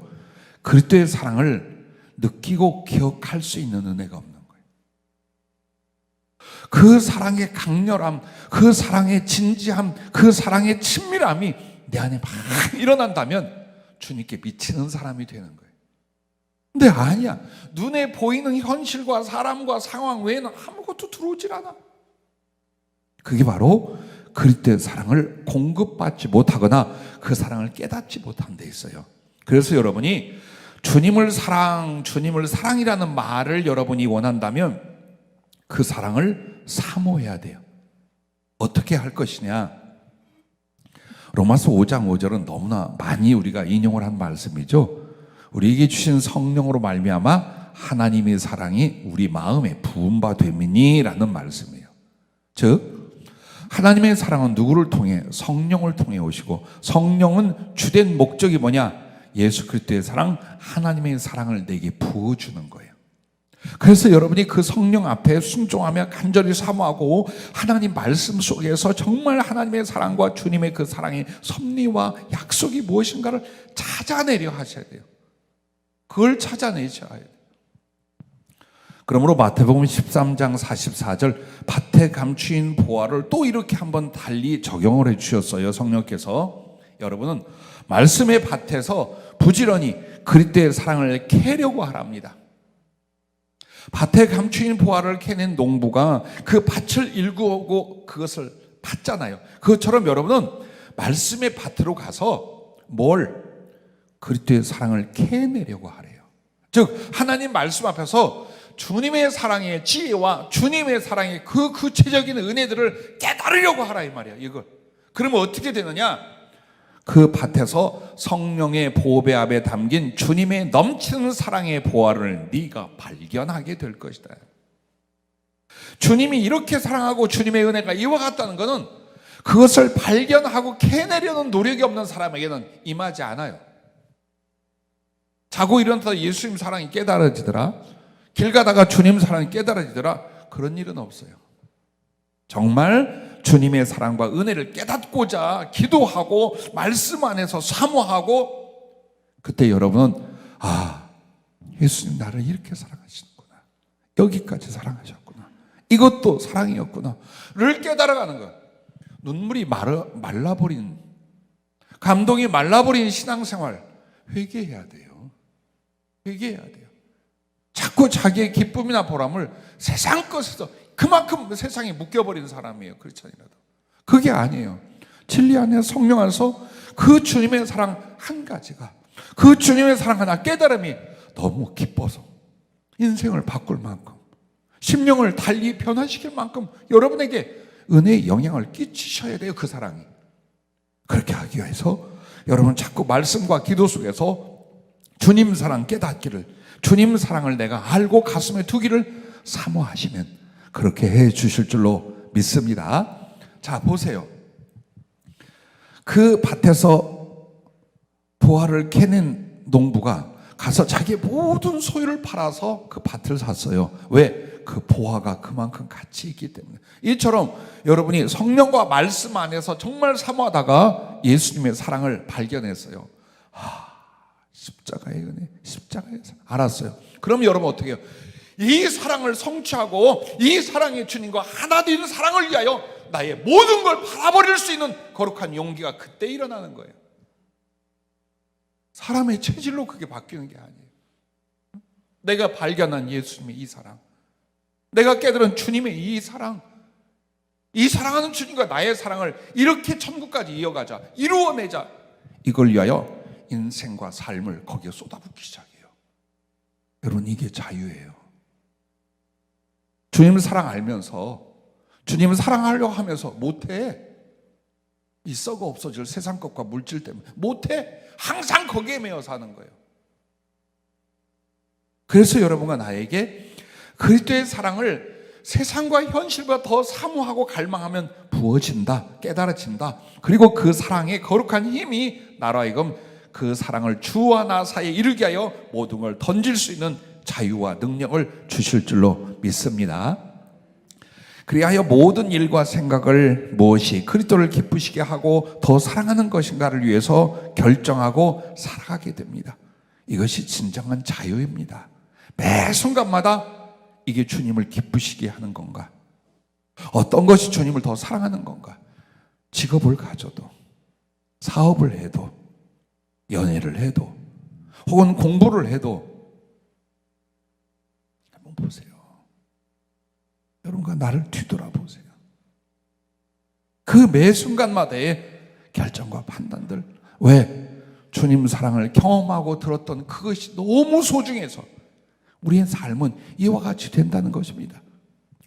그리스도의 사랑을 느끼고 기억할 수 있는 은혜가 없는 거예요. 그 사랑의 강렬함, 그 사랑의 진지함, 그 사랑의 친밀함이 내 안에 막 일어난다면 주님께 미치는 사람이 되는 거예요. 근데 아니야. 눈에 보이는 현실과 사람과 상황 외에는 아무것도 들어오질 않아. 그게 바로 그리스도의 사랑을 공급받지 못하거나 그 사랑을 깨닫지 못한 데 있어요. 그래서 여러분이 주님을 사랑이라는 말을 여러분이 원한다면 그 사랑을 사모해야 돼요. 어떻게 할 것이냐? 로마서 5장 5절은 너무나 많이 우리가 인용을 한 말씀이죠. 우리에게 주신 성령으로 말미암아 하나님의 사랑이 우리 마음에 부은 바 됨이니라는 말씀이에요. 즉 하나님의 사랑은 누구를 통해? 성령을 통해 오시고, 성령은 주된 목적이 뭐냐? 예수 그리스도의 사랑, 하나님의 사랑을 내게 부어주는 거예요. 그래서 여러분이 그 성령 앞에 순종하며 간절히 사모하고 하나님 말씀 속에서 정말 하나님의 사랑과 주님의 그 사랑의 섭리와 약속이 무엇인가를 찾아내려 하셔야 돼요. 그걸 찾아내셔야 돼요. 그러므로 마태복음 13장 44절 밭에 감추인 보화를 또 이렇게 한번 달리 적용을 해주셨어요. 성령께서. 여러분은 말씀의 밭에서 부지런히 그리스도의 사랑을 캐려고 하랍니다. 밭에 감추인 보화를 캐낸 농부가 그 밭을 일구고 그것을 팠잖아요. 그것처럼 여러분은 말씀의 밭으로 가서 그리스도의 사랑을 캐내려고 하래요. 즉 하나님 말씀 앞에서 주님의 사랑의 지혜와 주님의 사랑의 그 구체적인 은혜들을 깨달으려고 하라 이 말이야. 이거. 그러면 어떻게 되느냐? 그 밭에서 성령의 보배 앞에 담긴 주님의 넘치는 사랑의 보화를 네가 발견하게 될 것이다. 주님이 이렇게 사랑하고 주님의 은혜가 이와 같다는 것은 그것을 발견하고 캐내려는 노력이 없는 사람에게는 임하지 않아요. 자고 일어나서 예수님 사랑이 깨달아지더라, 길 가다가 주님 사랑이 깨달아지더라, 그런 일은 없어요. 정말 주님의 사랑과 은혜를 깨닫고자 기도하고 말씀 안에서 사모하고, 그때 여러분은 예수님 나를 이렇게 사랑하시는구나, 여기까지 사랑하셨구나, 이것도 사랑이었구나 를 깨달아가는 거예요. 눈물이 말라버린, 감동이 말라버린 신앙생활 회개해야 돼요. 회개해야 돼요. 자꾸 자기의 기쁨이나 보람을 세상 것에서, 그만큼 세상에 묶여버린 사람이에요. 크리스찬이라도. 그게 아니에요. 진리 안에 성령 안에서 그 주님의 사랑 한 가지가, 그 주님의 사랑 하나 깨달음이 너무 기뻐서 인생을 바꿀 만큼, 심령을 달리 변화시킬 만큼 여러분에게 은혜의 영향을 끼치셔야 돼요. 그 사랑이. 그렇게 하기 위해서 여러분 자꾸 말씀과 기도 속에서 주님 사랑 깨닫기를, 주님 사랑을 내가 알고 가슴에 두기를 사모하시면 그렇게 해 주실 줄로 믿습니다. 자, 보세요. 그 밭에서 보화를 캐낸 농부가 가서 자기의 모든 소유를 팔아서 그 밭을 샀어요. 왜? 그 보화가 그만큼 가치 있기 때문에. 이처럼 여러분이 성령과 말씀 안에서 정말 사모하다가 예수님의 사랑을 발견했어요. 십자가의 은혜, 십자가의 사랑. 알았어요. 그럼 여러분 어떻게 해요? 이 사랑을 성취하고 이 사랑의 주님과 하나 된 사랑을 위하여 나의 모든 걸 팔아버릴 수 있는 거룩한 용기가 그때 일어나는 거예요. 사람의 체질로 그게 바뀌는 게 아니에요. 내가 발견한 예수님의 이 사랑, 내가 깨달은 주님의 이 사랑, 이 사랑하는 주님과 나의 사랑을 이렇게 천국까지 이어가자, 이루어내자, 이걸 위하여 인생과 삶을 거기에 쏟아붓기 시작해요. 여러분, 이게 자유예요. 주님 사랑 알면서, 주님 사랑하려고 하면서 못해. 이 썩어 없어질 세상 것과 물질 때문에 못해. 항상 거기에 매여 사는 거예요. 그래서 여러분과 나에게 그리스도의 사랑을 세상과 현실보다 더 사모하고 갈망하면 부어진다, 깨달아진다. 그리고 그 사랑의 거룩한 힘이 나로 하여금 그 사랑을 주와 나 사이에 이르게 하여 모든 걸 던질 수 있는 자유와 능력을 주실 줄로 믿습니다. 그리하여 모든 일과 생각을 무엇이 그리스도를 기쁘시게 하고 더 사랑하는 것인가를 위해서 결정하고 살아가게 됩니다. 이것이 진정한 자유입니다. 매 순간마다 이게 주님을 기쁘시게 하는 건가? 어떤 것이 주님을 더 사랑하는 건가? 직업을 가져도, 사업을 해도, 연애를 해도, 혹은 공부를 해도, 한번 보세요. 여러분과 나를 뒤돌아보세요. 그 매 순간마다의 결정과 판단들, 왜? 주님 사랑을 경험하고 들었던 그것이 너무 소중해서 우리의 삶은 이와 같이 된다는 것입니다.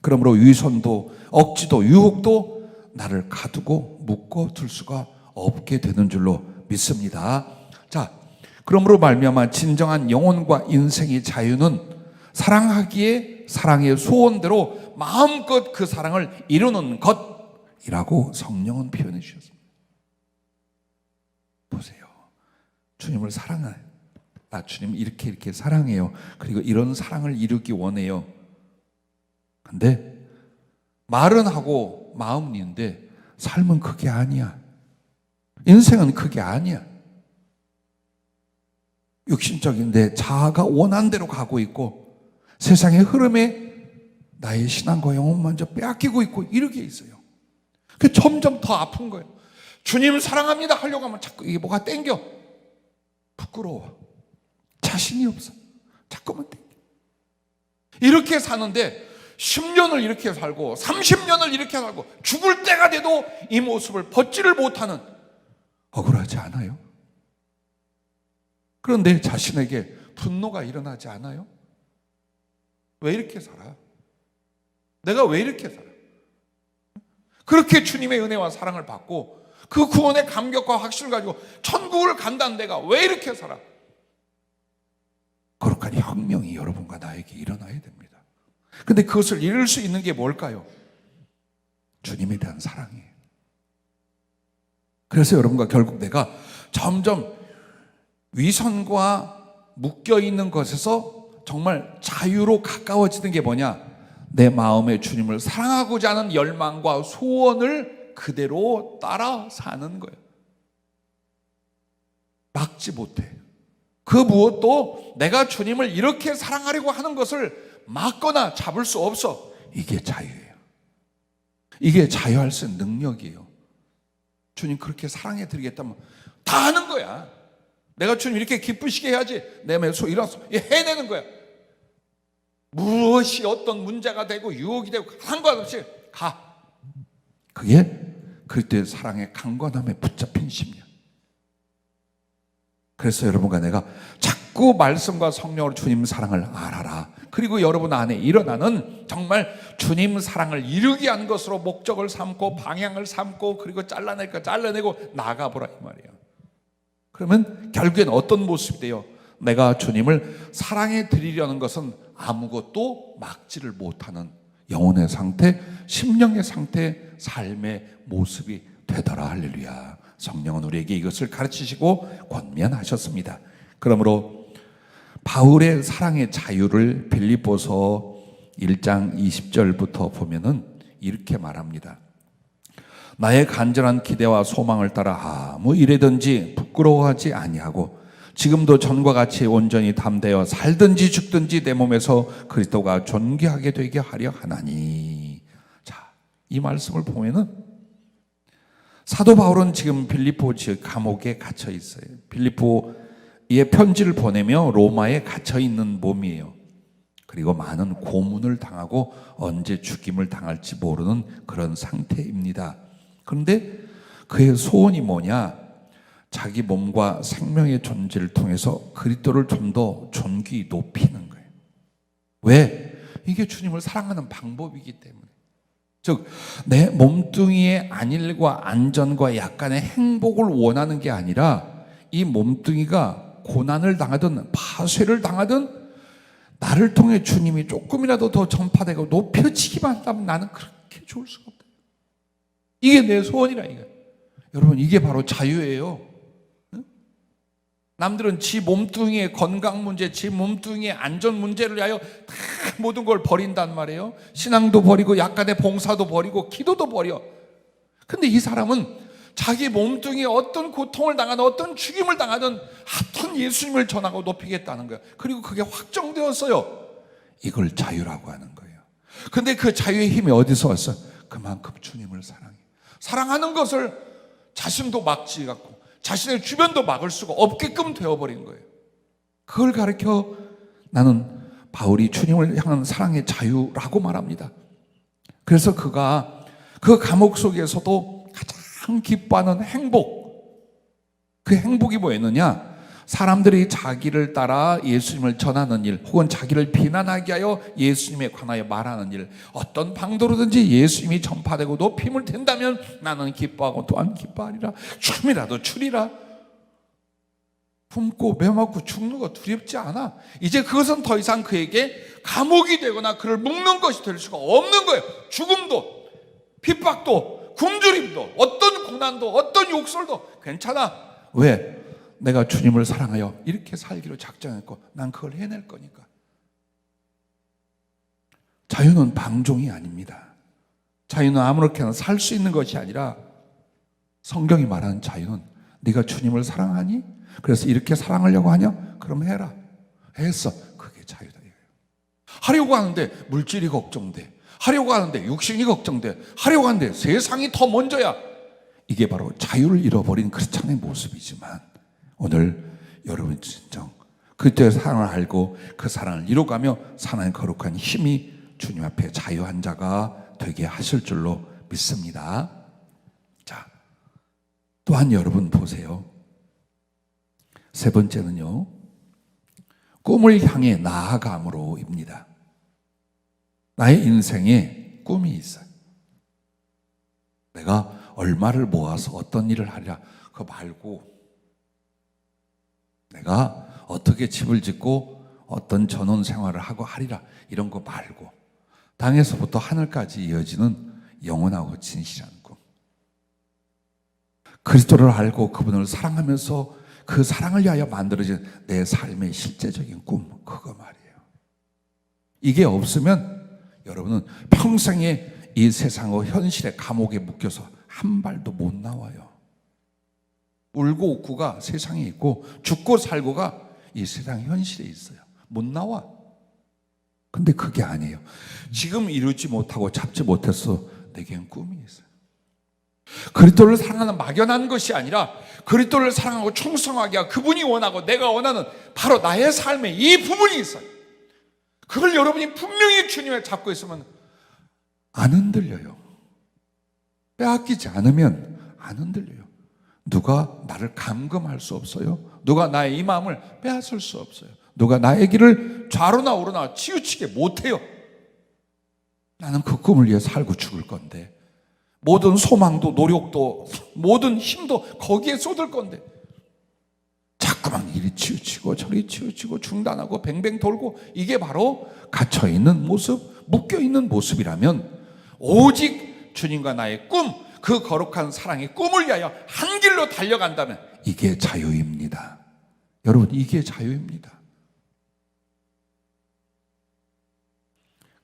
그러므로 위선도 억지도 유혹도 나를 가두고 묶어둘 수가 없게 되는 줄로 믿습니다. 자, 그러므로 말미암아 진정한 영혼과 인생의 자유는 사랑하기에 사랑의 소원대로 마음껏 그 사랑을 이루는 것이라고 성령은 표현해 주셨습니다. 보세요. 주님을 사랑해요. 주님 이렇게 사랑해요. 그리고 이런 사랑을 이루기 원해요. 근데 말은 하고 마음은 있는데 삶은 그게 아니야. 인생은 그게 아니야. 육신적인 내 자아가 원하는 대로 가고 있고 세상의 흐름에 나의 신앙과 영혼 먼저 빼앗기고 있고 이렇게 있어요. 그 점점 더 아픈 거예요. 주님 사랑합니다 하려고 하면 자꾸 이게 뭐가 땡겨. 부끄러워. 자신이 없어. 자꾸만 땡겨. 이렇게 사는데 10년을 이렇게 살고 30년을 이렇게 살고 죽을 때가 돼도 이 모습을 벗지를 못하는, 억울하지 않아요? 그런데 자신에게 분노가 일어나지 않아요? 왜 이렇게 살아? 내가 왜 이렇게 살아? 그렇게 주님의 은혜와 사랑을 받고 그 구원의 감격과 확신을 가지고 천국을 간다는 내가 왜 이렇게 살아? 거룩한 혁명이 여러분과 나에게 일어나야 됩니다. 근데 그것을 이룰 수 있는 게 뭘까요? 주님에 대한 사랑이에요. 그래서 여러분과 결국 내가 점점 위선과 묶여있는 것에서 정말 자유로 가까워지는 게 뭐냐? 내 마음에 주님을 사랑하고자 하는 열망과 소원을 그대로 따라 사는 거예요. 막지 못해. 그 무엇도 내가 주님을 이렇게 사랑하려고 하는 것을 막거나 잡을 수 없어. 이게 자유예요. 이게 자유할 수 있는 능력이에요. 주님 그렇게 사랑해 드리겠다면 다 하는 거야. 내가 주님 이렇게 기쁘시게 해야지. 내 마음에 일어나서 해내는 거야. 무엇이 어떤 문제가 되고 유혹이 되고 상관없이 가. 그게 그리스도의 사랑의 강건함에 붙잡힌 심령. 그래서 여러분과 내가 자꾸 말씀과 성령으로 주님 사랑을 알아라. 그리고 여러분 안에 일어나는 정말 주님 사랑을 이루기 위한 것으로 목적을 삼고 방향을 삼고 그리고 잘라낼 거 잘라내고 나가보라 이 말이에요. 그러면 결국엔 어떤 모습이 돼요? 내가 주님을 사랑해 드리려는 것은 아무것도 막지를 못하는 영혼의 상태, 심령의 상태, 삶의 모습이 되더라. 할렐루야. 성령은 우리에게 이것을 가르치시고 권면하셨습니다. 그러므로 바울의 사랑의 자유를 빌립보서 1장 20절부터 보면은 이렇게 말합니다. 나의 간절한 기대와 소망을 따라 아무 일에든지 부끄러워하지 아니하고 지금도 전과 같이 온전히 담대어 살든지 죽든지 내 몸에서 그리스도가 존귀하게 되게 하려 하나니. 자, 이 말씀을 보면은 사도 바울은 지금 빌립보 지역 감옥에 갇혀 있어요. 빌립보에 편지를 보내며 로마에 갇혀 있는 몸이에요. 그리고 많은 고문을 당하고 언제 죽임을 당할지 모르는 그런 상태입니다. 그런데 그의 소원이 뭐냐? 자기 몸과 생명의 존재를 통해서 그리스도를 좀 더 존귀히 높이는 거예요. 왜? 이게 주님을 사랑하는 방법이기 때문에. 즉, 내 몸뚱이의 안일과 안전과 약간의 행복을 원하는 게 아니라 이 몸뚱이가 고난을 당하든 파쇄를 당하든 나를 통해 주님이 조금이라도 더 전파되고 높여지기만 한다면 나는 그렇게 좋을 수가 없다. 이게 내 소원이라 이거예요. 여러분, 이게 바로 자유예요. 남들은 지 몸뚱이의 건강 문제, 지 몸뚱이의 안전 문제를 위하여 다 모든 걸 버린단 말이에요. 신앙도 버리고 약간의 봉사도 버리고 기도도 버려. 근데 이 사람은 자기 몸뚱이에 어떤 고통을 당하든 어떤 죽임을 당하든 하여튼 예수님을 전하고 높이겠다는 거예요. 그리고 그게 확정되었어요. 이걸 자유라고 하는 거예요. 근데 그 자유의 힘이 어디서 왔어요? 그만큼 주님을 사랑해. 사랑하는 것을 자신도 막지 갖고 자신의 주변도 막을 수가 없게끔 되어버린 거예요. 그걸 가르쳐 나는 바울이 주님을 향한 사랑의 자유라고 말합니다. 그래서 그가 그 감옥 속에서도 가장 기뻐하는 행복, 그 행복이 뭐였느냐? 사람들이 자기를 따라 예수님을 전하는 일, 혹은 자기를 비난하게 하여 예수님에 관하여 말하는 일, 어떤 방도로든지 예수님이 전파되고 높임을 된다면 나는 기뻐하고 또한 기뻐하리라. 죽음이라도 주리라. 굶고 매맞고 죽는 거 두렵지 않아. 이제 그것은 더 이상 그에게 감옥이 되거나 그를 묶는 것이 될 수가 없는 거예요. 죽음도 핍박도 굶주림도 어떤 고난도 어떤 욕설도 괜찮아. 왜? 내가 주님을 사랑하여 이렇게 살기로 작정했고 난 그걸 해낼 거니까. 자유는 방종이 아닙니다. 자유는 아무렇게나 살 수 있는 것이 아니라 성경이 말하는 자유는 네가 주님을 사랑하니? 그래서 이렇게 사랑하려고 하냐? 그럼 해라. 했어. 그게 자유다 이거예요. 하려고 하는데 물질이 걱정돼. 하려고 하는데 육신이 걱정돼. 하려고 하는데 세상이 더 먼저야. 이게 바로 자유를 잃어버린 크리스찬의 모습이지만, 오늘 여러분 진정 그때의 사랑을 알고 그 사랑을 이뤄가며 사는 거룩한 힘이 주님 앞에 자유한 자가 되게 하실 줄로 믿습니다. 자, 또한 여러분 보세요. 세 번째는요, 꿈을 향해 나아감으로입니다. 나의 인생에 꿈이 있어요. 내가 얼마를 모아서 어떤 일을 하리라 그거 말고, 내가 어떻게 집을 짓고 어떤 전원 생활을 하고 하리라 이런 거 말고, 땅에서부터 하늘까지 이어지는 영원하고 진실한 꿈, 그리스도를 알고 그분을 사랑하면서 그 사랑을 위하여 만들어진 내 삶의 실제적인 꿈, 그거 말이에요. 이게 없으면 여러분은 평생에 이 세상의 현실의 감옥에 묶여서 한 발도 못 나와요. 울고 웃고가 세상에 있고 죽고 살고가 이 세상 현실에 있어요. 못 나와. 근데 그게 아니에요. 지금 이루지 못하고 잡지 못해서 내겐 꿈이 있어요. 그리스도를 사랑하는 막연한 것이 아니라 그리스도를 사랑하고 충성하게 하고 그분이 원하고 내가 원하는 바로 나의 삶에 이 부분이 있어요. 그걸 여러분이 분명히 주님을 잡고 있으면 안 흔들려요. 빼앗기지 않으면 안 흔들려요. 누가 나를 감금할 수 없어요. 누가 나의 이 마음을 빼앗을 수 없어요. 누가 나의 길을 좌로나 우로나 치우치게 못해요. 나는 그 꿈을 위해 살고 죽을 건데, 모든 소망도 노력도 모든 힘도 거기에 쏟을 건데, 자꾸만 이리 치우치고 저리 치우치고 중단하고 뱅뱅 돌고, 이게 바로 갇혀있는 모습, 묶여있는 모습이라면 오직 주님과 나의 꿈, 그 거룩한 사랑의 꿈을 위하여 한 길로 달려간다면 이게 자유입니다. 여러분, 이게 자유입니다.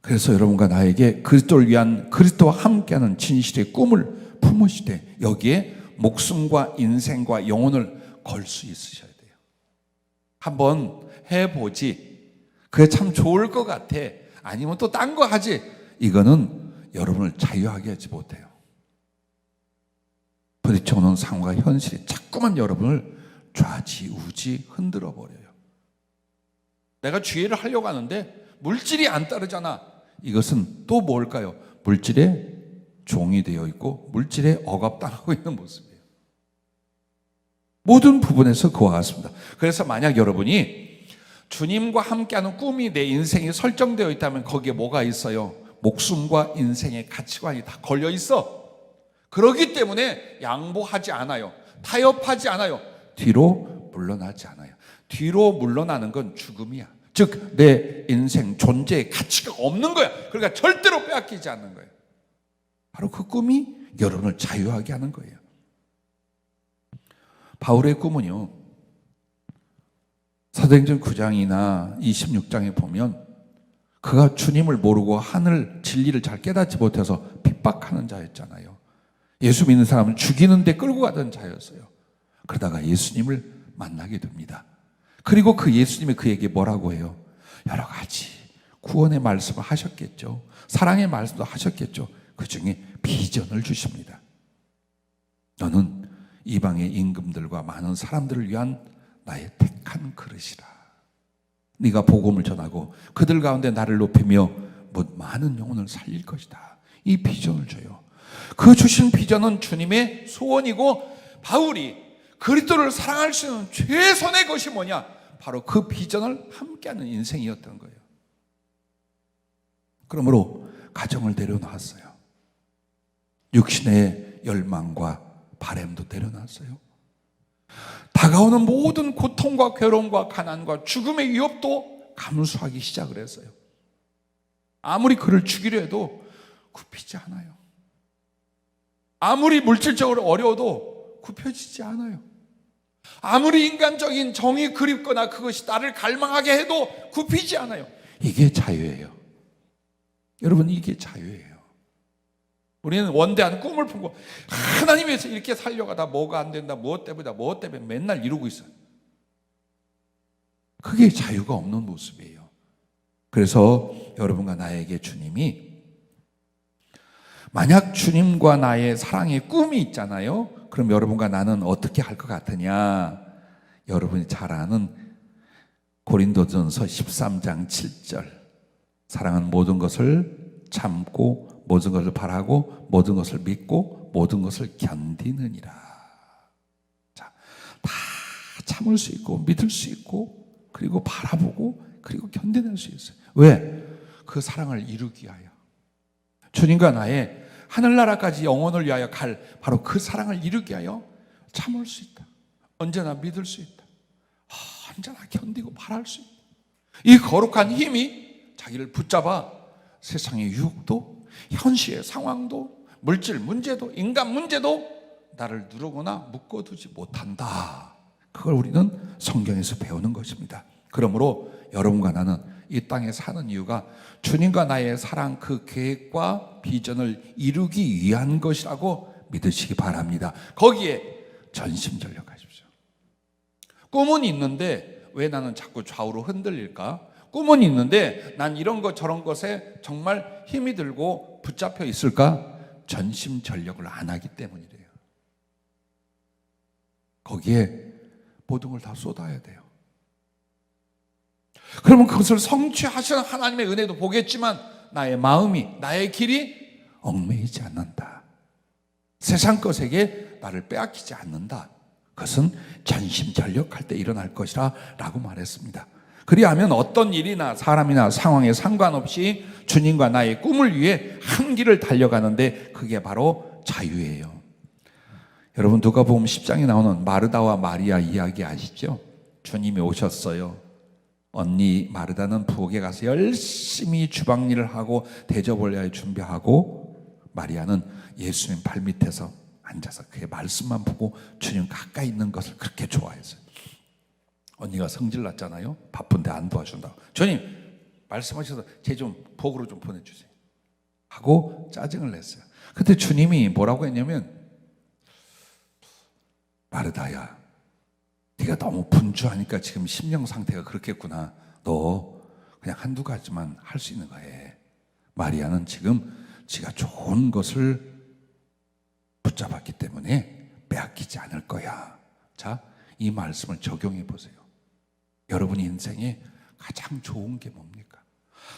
그래서 여러분과 나에게 그리스도를 위한, 그리스도와 함께하는 진실의 꿈을 품으시되 여기에 목숨과 인생과 영혼을 걸 수 있으셔야 돼요. 한번 해보지, 그게 참 좋을 것 같아, 아니면 또 딴 거 하지, 이거는 여러분을 자유하게 하지 못해요. 부딪혀오는 상황과 현실이 자꾸만 여러분을 좌지우지 흔들어 버려요. 내가 주의를 하려고 하는데 물질이 안 따르잖아. 이것은 또 뭘까요? 물질의 종이 되어 있고 물질에 억압당하고 있는 모습이에요. 모든 부분에서 그와 같습니다. 그래서 만약 여러분이 주님과 함께하는 꿈이 내 인생에 설정되어 있다면 거기에 뭐가 있어요? 목숨과 인생의 가치관이 다 걸려 있어. 그렇기 때문에 양보하지 않아요. 타협하지 않아요. 뒤로 물러나지 않아요. 뒤로 물러나는 건 죽음이야. 즉 내 인생 존재의 가치가 없는 거야. 그러니까 절대로 빼앗기지 않는 거예요. 바로 그 꿈이 여러분을 자유하게 하는 거예요. 바울의 꿈은요, 사도행전 9장이나 26장에 보면 그가 주님을 모르고 하늘 진리를 잘 깨닫지 못해서 핍박하는 자였잖아요. 예수 믿는 사람은 죽이는데 끌고 가던 자였어요. 그러다가 예수님을 만나게 됩니다. 그리고 그 예수님이 그에게 뭐라고 해요? 여러 가지 구원의 말씀을 하셨겠죠. 사랑의 말씀도 하셨겠죠. 그 중에 비전을 주십니다. 너는 이방의 임금들과 많은 사람들을 위한 나의 택한 그릇이라. 네가 복음을 전하고 그들 가운데 나를 높이며 많은 영혼을 살릴 것이다. 이 비전을 줘요. 그 주신 비전은 주님의 소원이고, 바울이 그리스도를 사랑할 수 있는 최선의 것이 뭐냐? 바로 그 비전을 함께하는 인생이었던 거예요. 그러므로 가정을 내려놨어요. 육신의 열망과 바램도 내려놨어요. 다가오는 모든 고통과 괴로움과 가난과 죽음의 위협도 감수하기 시작을 했어요. 아무리 그를 죽이려 해도 굽히지 않아요. 아무리 물질적으로 어려워도 굽혀지지 않아요. 아무리 인간적인 정이 그립거나 그것이 나를 갈망하게 해도 굽히지 않아요. 이게 자유예요. 여러분, 이게 자유예요. 우리는 원대한 꿈을 품고 하나님 위해서 이렇게 살려가다 뭐가 안 된다, 무엇 때문에 맨날 이러고 있어요. 그게 자유가 없는 모습이에요. 그래서 여러분과 나에게 주님이, 만약 주님과 나의 사랑의 꿈이 있잖아요. 그럼 여러분과 나는 어떻게 할 것 같으냐? 여러분이 잘 아는 고린도전서 13장 7절, 사랑은 모든 것을 참고 모든 것을 바라고 모든 것을 믿고 모든 것을 견디느니라. 자, 다 참을 수 있고 믿을 수 있고 그리고 바라보고 그리고 견뎌낼 수 있어요. 왜? 그 사랑을 이루기 위하여, 주님과 나의 하늘나라까지 영혼을 위하여 갈 바로 그 사랑을 이루기 위하여 참을 수 있다. 언제나 믿을 수 있다. 언제나 견디고 바랄 수 있다. 이 거룩한 힘이 자기를 붙잡아 세상의 유혹도, 현실의 상황도, 물질 문제도, 인간 문제도 나를 누르거나 묶어두지 못한다. 그걸 우리는 성경에서 배우는 것입니다. 그러므로 여러분과 나는 이 땅에 사는 이유가 주님과 나의 사랑, 그 계획과 비전을 이루기 위한 것이라고 믿으시기 바랍니다. 거기에 전심전력하십시오. 꿈은 있는데 왜 나는 자꾸 좌우로 흔들릴까? 꿈은 있는데 난 이런 것 저런 것에 정말 힘이 들고 붙잡혀 있을까? 전심전력을 안 하기 때문이래요. 거기에 모든 걸 다 쏟아야 돼요. 그러면 그것을 성취하시는 하나님의 은혜도 보겠지만 나의 마음이, 나의 길이 얽매이지 않는다. 세상 것에게 나를 빼앗기지 않는다. 그것은 전심전력할 때 일어날 것이라 라고 말했습니다. 그리하면 어떤 일이나 사람이나 상황에 상관없이 주님과 나의 꿈을 위해 한 길을 달려가는데 그게 바로 자유예요. 여러분, 누가복음 10장에 나오는 마르다와 마리아 이야기 아시죠? 주님이 오셨어요. 언니 마르다는 부엌에 가서 열심히 주방일을 하고 대접을 위하여 준비하고, 마리아는 예수님 발밑에서 앉아서 그의 말씀만 보고 주님 가까이 있는 것을 그렇게 좋아했어요. 언니가 성질 났잖아요. 바쁜데 안 도와준다고. 주님 말씀하셔서 쟤 좀 부엌으로 좀 보내주세요 하고 짜증을 냈어요. 그때 주님이 뭐라고 했냐면, 마르다야, 네가 너무 분주하니까 지금 심령 상태가 그렇겠구나. 너 그냥 한두 가지만 할 수 있는 거 해. 마리아는 지금 지가 좋은 것을 붙잡았기 때문에 빼앗기지 않을 거야. 자, 이 말씀을 적용해 보세요. 여러분 인생에 가장 좋은 게 뭡니까?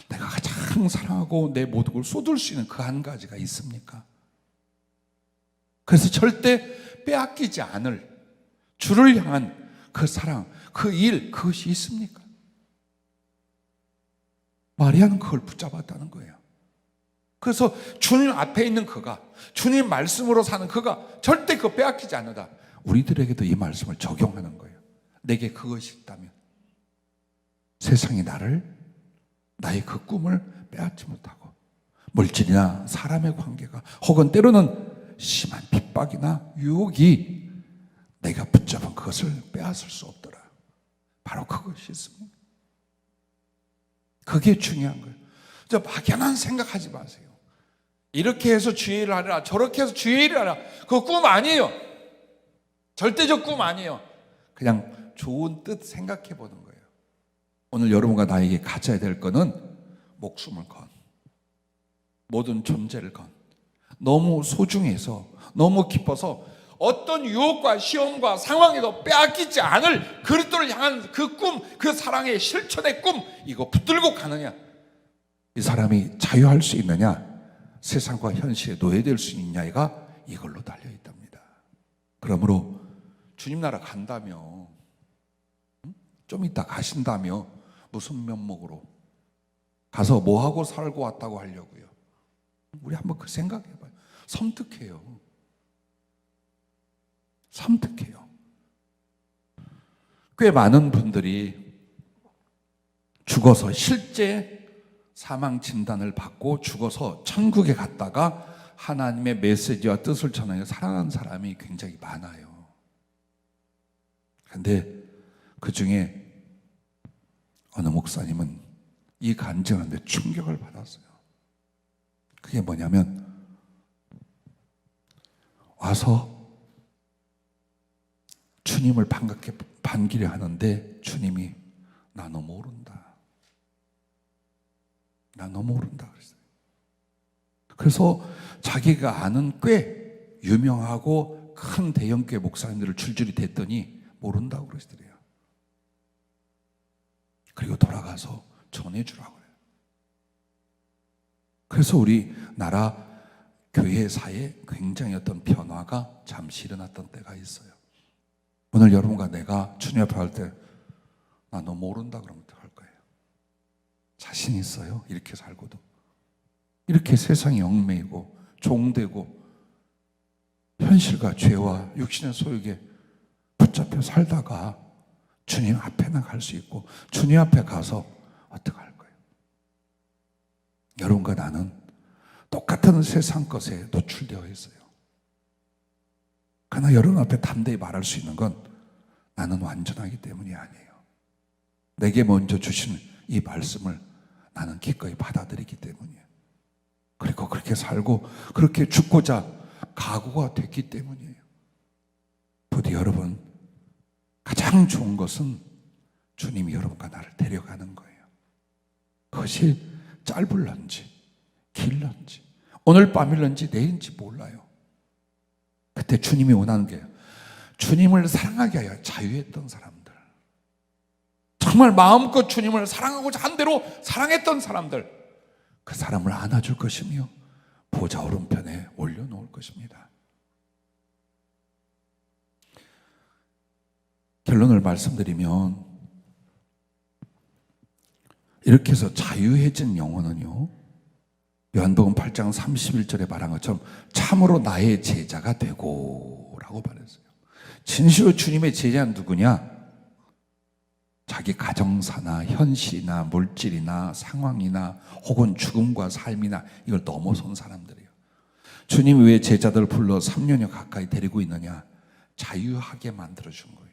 내가 가장 사랑하고 내 모든 걸 쏟을 수 있는 그 한 가지가 있습니까? 그래서 절대 빼앗기지 않을 주를 향한 그 사랑, 그 일, 그것이 있습니까? 마리아는 그걸 붙잡았다는 거예요. 그래서 주님 앞에 있는 그가, 주님 말씀으로 사는 그가 절대 그거 빼앗기지 않는다. 우리들에게도 이 말씀을 적용하는 거예요. 내게 그것이 있다면 세상이 나의 그 꿈을 빼앗지 못하고, 물질이나 사람의 관계가 혹은 때로는 심한 핍박이나 유혹이 내가 붙잡은 그것을 빼앗을 수 없더라. 바로 그것이 있습니다. 그게 중요한 거예요. 저 막연한 생각하지 마세요. 이렇게 해서 주의 일을 하라, 저렇게 해서 주의 일을 하라. 그거 꿈 아니에요. 절대적 꿈 아니에요. 그냥 좋은 뜻 생각해 보는 거예요. 오늘 여러분과 나에게 가져야 될 거는 목숨을 건, 모든 존재를 건, 너무 소중해서, 너무 기뻐서 어떤 유혹과 시험과 상황에도 빼앗기지 않을 그리스도를 향한 그 꿈, 그 사랑의 실천의 꿈, 이거 붙들고 가느냐, 이 사람이 자유할 수 있느냐, 세상과 현실에 노예될 수 있느냐가 이걸로 달려있답니다. 그러므로 주님 나라 간다며, 좀 이따 가신다며 무슨 면목으로 가서 뭐하고 살고 왔다고 하려고요? 우리 한번 그 생각해봐요. 섬뜩해요. 섬뜩해요. 꽤 많은 분들이 죽어서 실제 사망 진단을 받고 죽어서 천국에 갔다가 하나님의 메시지와 뜻을 전하여 살아난 사람이 굉장히 많아요. 그런데 그 중에 어느 목사님은 이 간증하는데 충격을 받았어요. 그게 뭐냐면, 와서 주님을 반갑게 반기려 하는데 주님이 나 너 모른다. 나 너 모른다 그랬어요. 그래서 자기가 아는 꽤 유명하고 큰 대형교회 목사님들을 줄줄이 댔더니 모른다고 그러시더래요. 그리고 돌아가서 전해주라고 그래요. 그래서 우리나라 교회사에 굉장히 어떤 변화가 잠시 일어났던 때가 있어요. 오늘 여러분과 내가 주님 앞에 할 때 나 너 모른다 그러면 어떡할 거예요? 자신 있어요? 이렇게 살고도. 이렇게 세상이 얽매이고 종되고 현실과 죄와 육신의 소욕에 붙잡혀 살다가 주님 앞에 나갈 수 있고 주님 앞에 가서 어떡할 거예요? 여러분과 나는 똑같은 세상 것에 노출되어 있어요. 그러나 여러분 앞에 담대히 말할 수 있는 건 나는 완전하기 때문이 아니에요. 내게 먼저 주신 이 말씀을 나는 기꺼이 받아들이기 때문이에요. 그리고 그렇게 살고 그렇게 죽고자 각오가 됐기 때문이에요. 부디 여러분, 가장 좋은 것은 주님이 여러분과 나를 데려가는 거예요. 그것이 짧을런지 길런지 오늘 밤일런지 내일인지 몰라요. 그때 주님이 원하는 게 주님을 사랑하게 하여 자유했던 사람들, 정말 마음껏 주님을 사랑하고자 한 대로 사랑했던 사람들, 그 사람을 안아줄 것이며 보좌 오른편에 올려놓을 것입니다. 결론을 말씀드리면 이렇게 해서 자유해진 영혼은요, 요한복음 8장 31절에 말한 것처럼 참으로 나의 제자가 되고 라고 말했어요. 진실로 주님의 제자는 누구냐? 자기 가정사나 현실이나 물질이나 상황이나 혹은 죽음과 삶이나 이걸 넘어선 사람들이에요. 주님이 왜 제자들을 불러 3년여 가까이 데리고 있느냐? 자유하게 만들어준 거예요.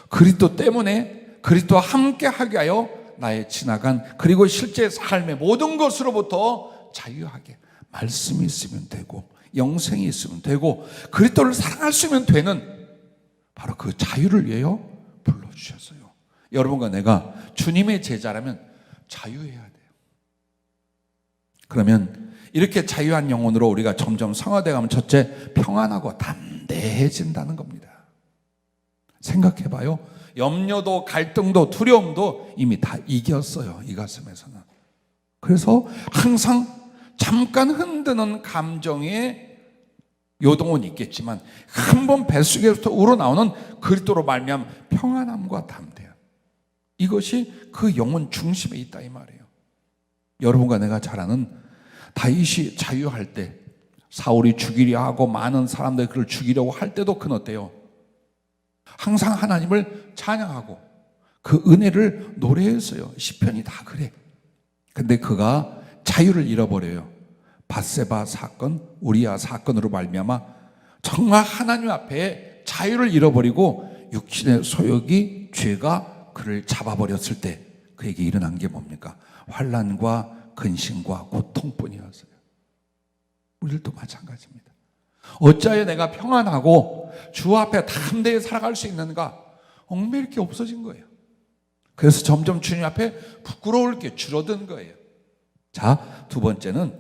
그리스도 때문에 그리스도와 함께하게 하여 나의 지나간 그리고 실제 삶의 모든 것으로부터 자유하게, 말씀이 있으면 되고 영생이 있으면 되고 그리스도를 사랑할 수 있으면 되는 바로 그 자유를 위하여 불러주셨어요. 여러분과 내가 주님의 제자라면 자유해야 돼요. 그러면 이렇게 자유한 영혼으로 우리가 점점 성화되어 가면 첫째, 평안하고 담대해진다는 겁니다. 생각해봐요. 염려도 갈등도 두려움도 이미 다 이겼어요. 이 가슴에서는. 그래서 항상 잠깐 흔드는 감정의 요동은 있겠지만 한번 뱃속에서부터 우러나오는 그리스도로 말미암은 평안함과 담대함, 이것이 그 영혼 중심에 있다 이 말이에요. 여러분과 내가 잘 아는 다윗이 자유할 때 사울이 죽이려 하고 많은 사람들이 그를 죽이려고 할 때도 그는 어때요? 항상 하나님을 찬양하고 그 은혜를 노래했어요. 시편이 다 그래. 근데 그가 자유를 잃어버려요. 밧세바 사건, 우리아 사건으로 말미암아 정말 하나님 앞에 자유를 잃어버리고 육신의 소욕이, 죄가 그를 잡아버렸을 때 그에게 일어난 게 뭡니까? 환난과 근심과 고통뿐이었어요. 우리들도 마찬가지입니다. 어찌하여 내가 평안하고 주 앞에 담대히 살아갈 수 있는가? 얽매일 게 없어진 거예요. 그래서 점점 주님 앞에 부끄러울 게 줄어든 거예요. 자, 두 번째는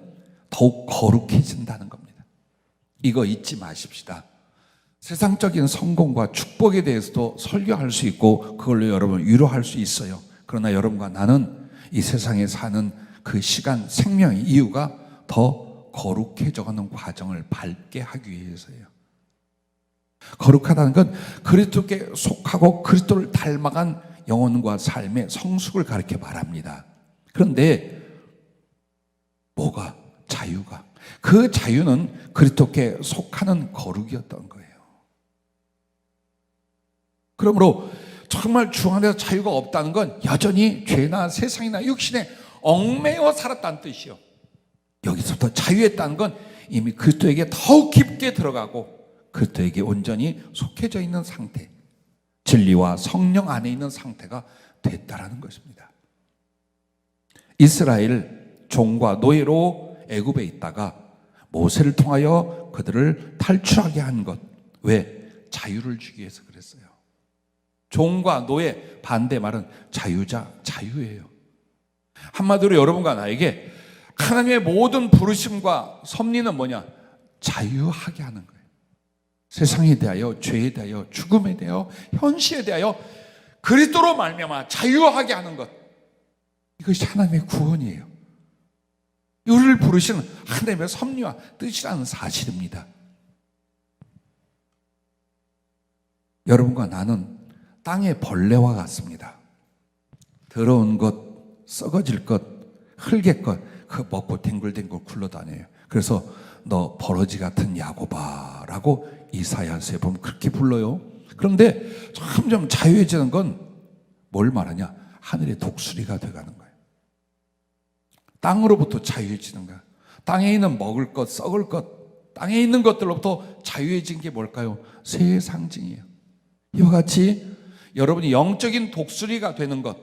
더욱 거룩해진다는 겁니다. 이거 잊지 마십시다. 세상적인 성공과 축복에 대해서도 설교할 수 있고 그걸로 여러분 위로할 수 있어요. 그러나 여러분과 나는 이 세상에 사는 그 시간, 생명의 이유가 더 거룩해져가는 과정을 밟게 하기 위해서예요. 거룩하다는 건 그리스도께 속하고 그리스도를 닮아간 영혼과 삶의 성숙을 가르쳐 말합니다. 그런데 뭐가? 자유가. 그 자유는 그리스도께 속하는 거룩이었던 거예요. 그러므로 정말 주 안에서 자유가 없다는 건 여전히 죄나 세상이나 육신에 얽매여 살았다는 뜻이요. 여기서부터 자유했다는 건 이미 그리스도에게 더욱 깊게 들어가고 그리스도에게 온전히 속해져 있는 상태, 진리와 성령 안에 있는 상태가 됐다라는 것입니다. 이스라엘 종과 노예로 애굽에 있다가 모세를 통하여 그들을 탈출하게 한 것, 왜? 자유를 주기 위해서 그랬어요. 종과 노예 반대 말은 자유자, 자유예요. 한마디로 여러분과 나에게 하나님의 모든 부르심과 섭리는 뭐냐? 자유하게 하는 거예요. 세상에 대하여, 죄에 대하여, 죽음에 대하여, 현실에 대하여 그리스도로 말미암아 자유하게 하는 것. 이것이 하나님의 구원이에요. 우리를 부르시는 하나님의 섭리와 뜻이라는 사실입니다. 여러분과 나는 땅의 벌레와 같습니다. 더러운 것, 썩어질 것, 흙의 것, 그거 먹고 뒹굴뒹굴 굴러다녀요. 그래서 너 버러지 같은 야곱아라고 이사야서에 보면 그렇게 불러요. 그런데 점점 자유해지는 건 뭘 말하냐? 하늘의 독수리가 돼가는 거예요. 땅으로부터 자유해지는 거야. 땅에 있는 먹을 것, 썩을 것, 땅에 있는 것들로부터 자유해진 게 뭘까요? 새 상징이에요. 이와 같이 여러분이 영적인 독수리가 되는 것,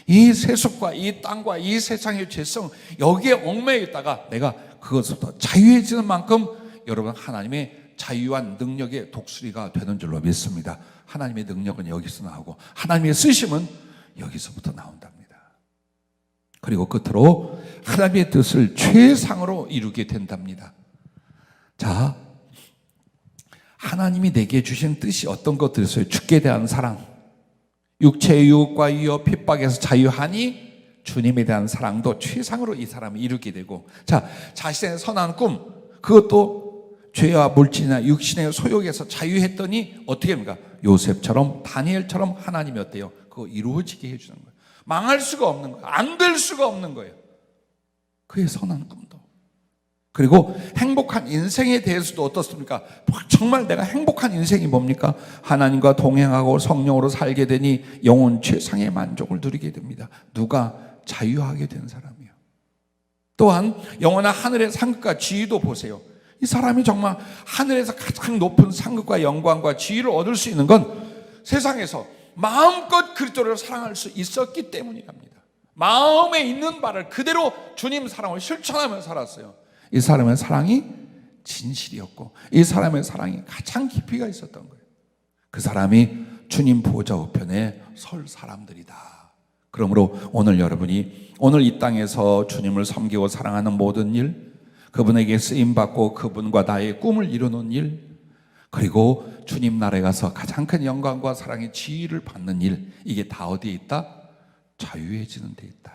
이 세속과 이 땅과 이 세상의 죄성, 여기에 얽매여 있다가 내가 그것부터 자유해지는 만큼 여러분 하나님의 자유한 능력의 독수리가 되는 줄로 믿습니다. 하나님의 능력은 여기서 나오고 하나님의 쓰심은 여기서부터 나온답니다. 그리고 끝으로 하나님의 뜻을 최상으로 이루게 된답니다. 자, 하나님이 내게 주신 뜻이 어떤 것들이었어요? 죽게 대한 사랑, 육체의 유혹과 위협, 핍박에서 자유하니 주님에 대한 사랑도 최상으로 이 사람이 이루게 되고, 자, 자신의 선한 꿈, 그것도 죄와 물질이나 육신의 소욕에서 자유했더니 어떻게 합니까? 요셉처럼 다니엘처럼 하나님이 어때요? 그거 이루어지게 해주는 거예요. 망할 수가 없는 거예요. 안 될 수가 없는 거예요. 그의 선한 꿈도. 그리고 행복한 인생에 대해서도 어떻습니까? 정말 내가 행복한 인생이 뭡니까? 하나님과 동행하고 성령으로 살게 되니 영혼 최상의 만족을 누리게 됩니다. 누가? 자유하게 된 사람이요. 또한 영원한 하늘의 상급과 지위도 보세요. 이 사람이 정말 하늘에서 가장 높은 상급과 영광과 지위를 얻을 수 있는 건 세상에서 마음껏 그리스도를 사랑할 수 있었기 때문이랍니다. 마음에 있는 바를 그대로 주님 사랑을 실천하며 살았어요. 이 사람의 사랑이 진실이었고 이 사람의 사랑이 가장 깊이가 있었던 거예요. 그 사람이 주님 보좌 우편에 설 사람들이다. 그러므로 오늘 여러분이 오늘 이 땅에서 주님을 섬기고 사랑하는 모든 일, 그분에게 쓰임받고 그분과 나의 꿈을 이루는 일, 그리고 주님 나라에 가서 가장 큰 영광과 사랑의 지위를 받는 일, 이게 다 어디에 있다? 자유해지는 데 있다.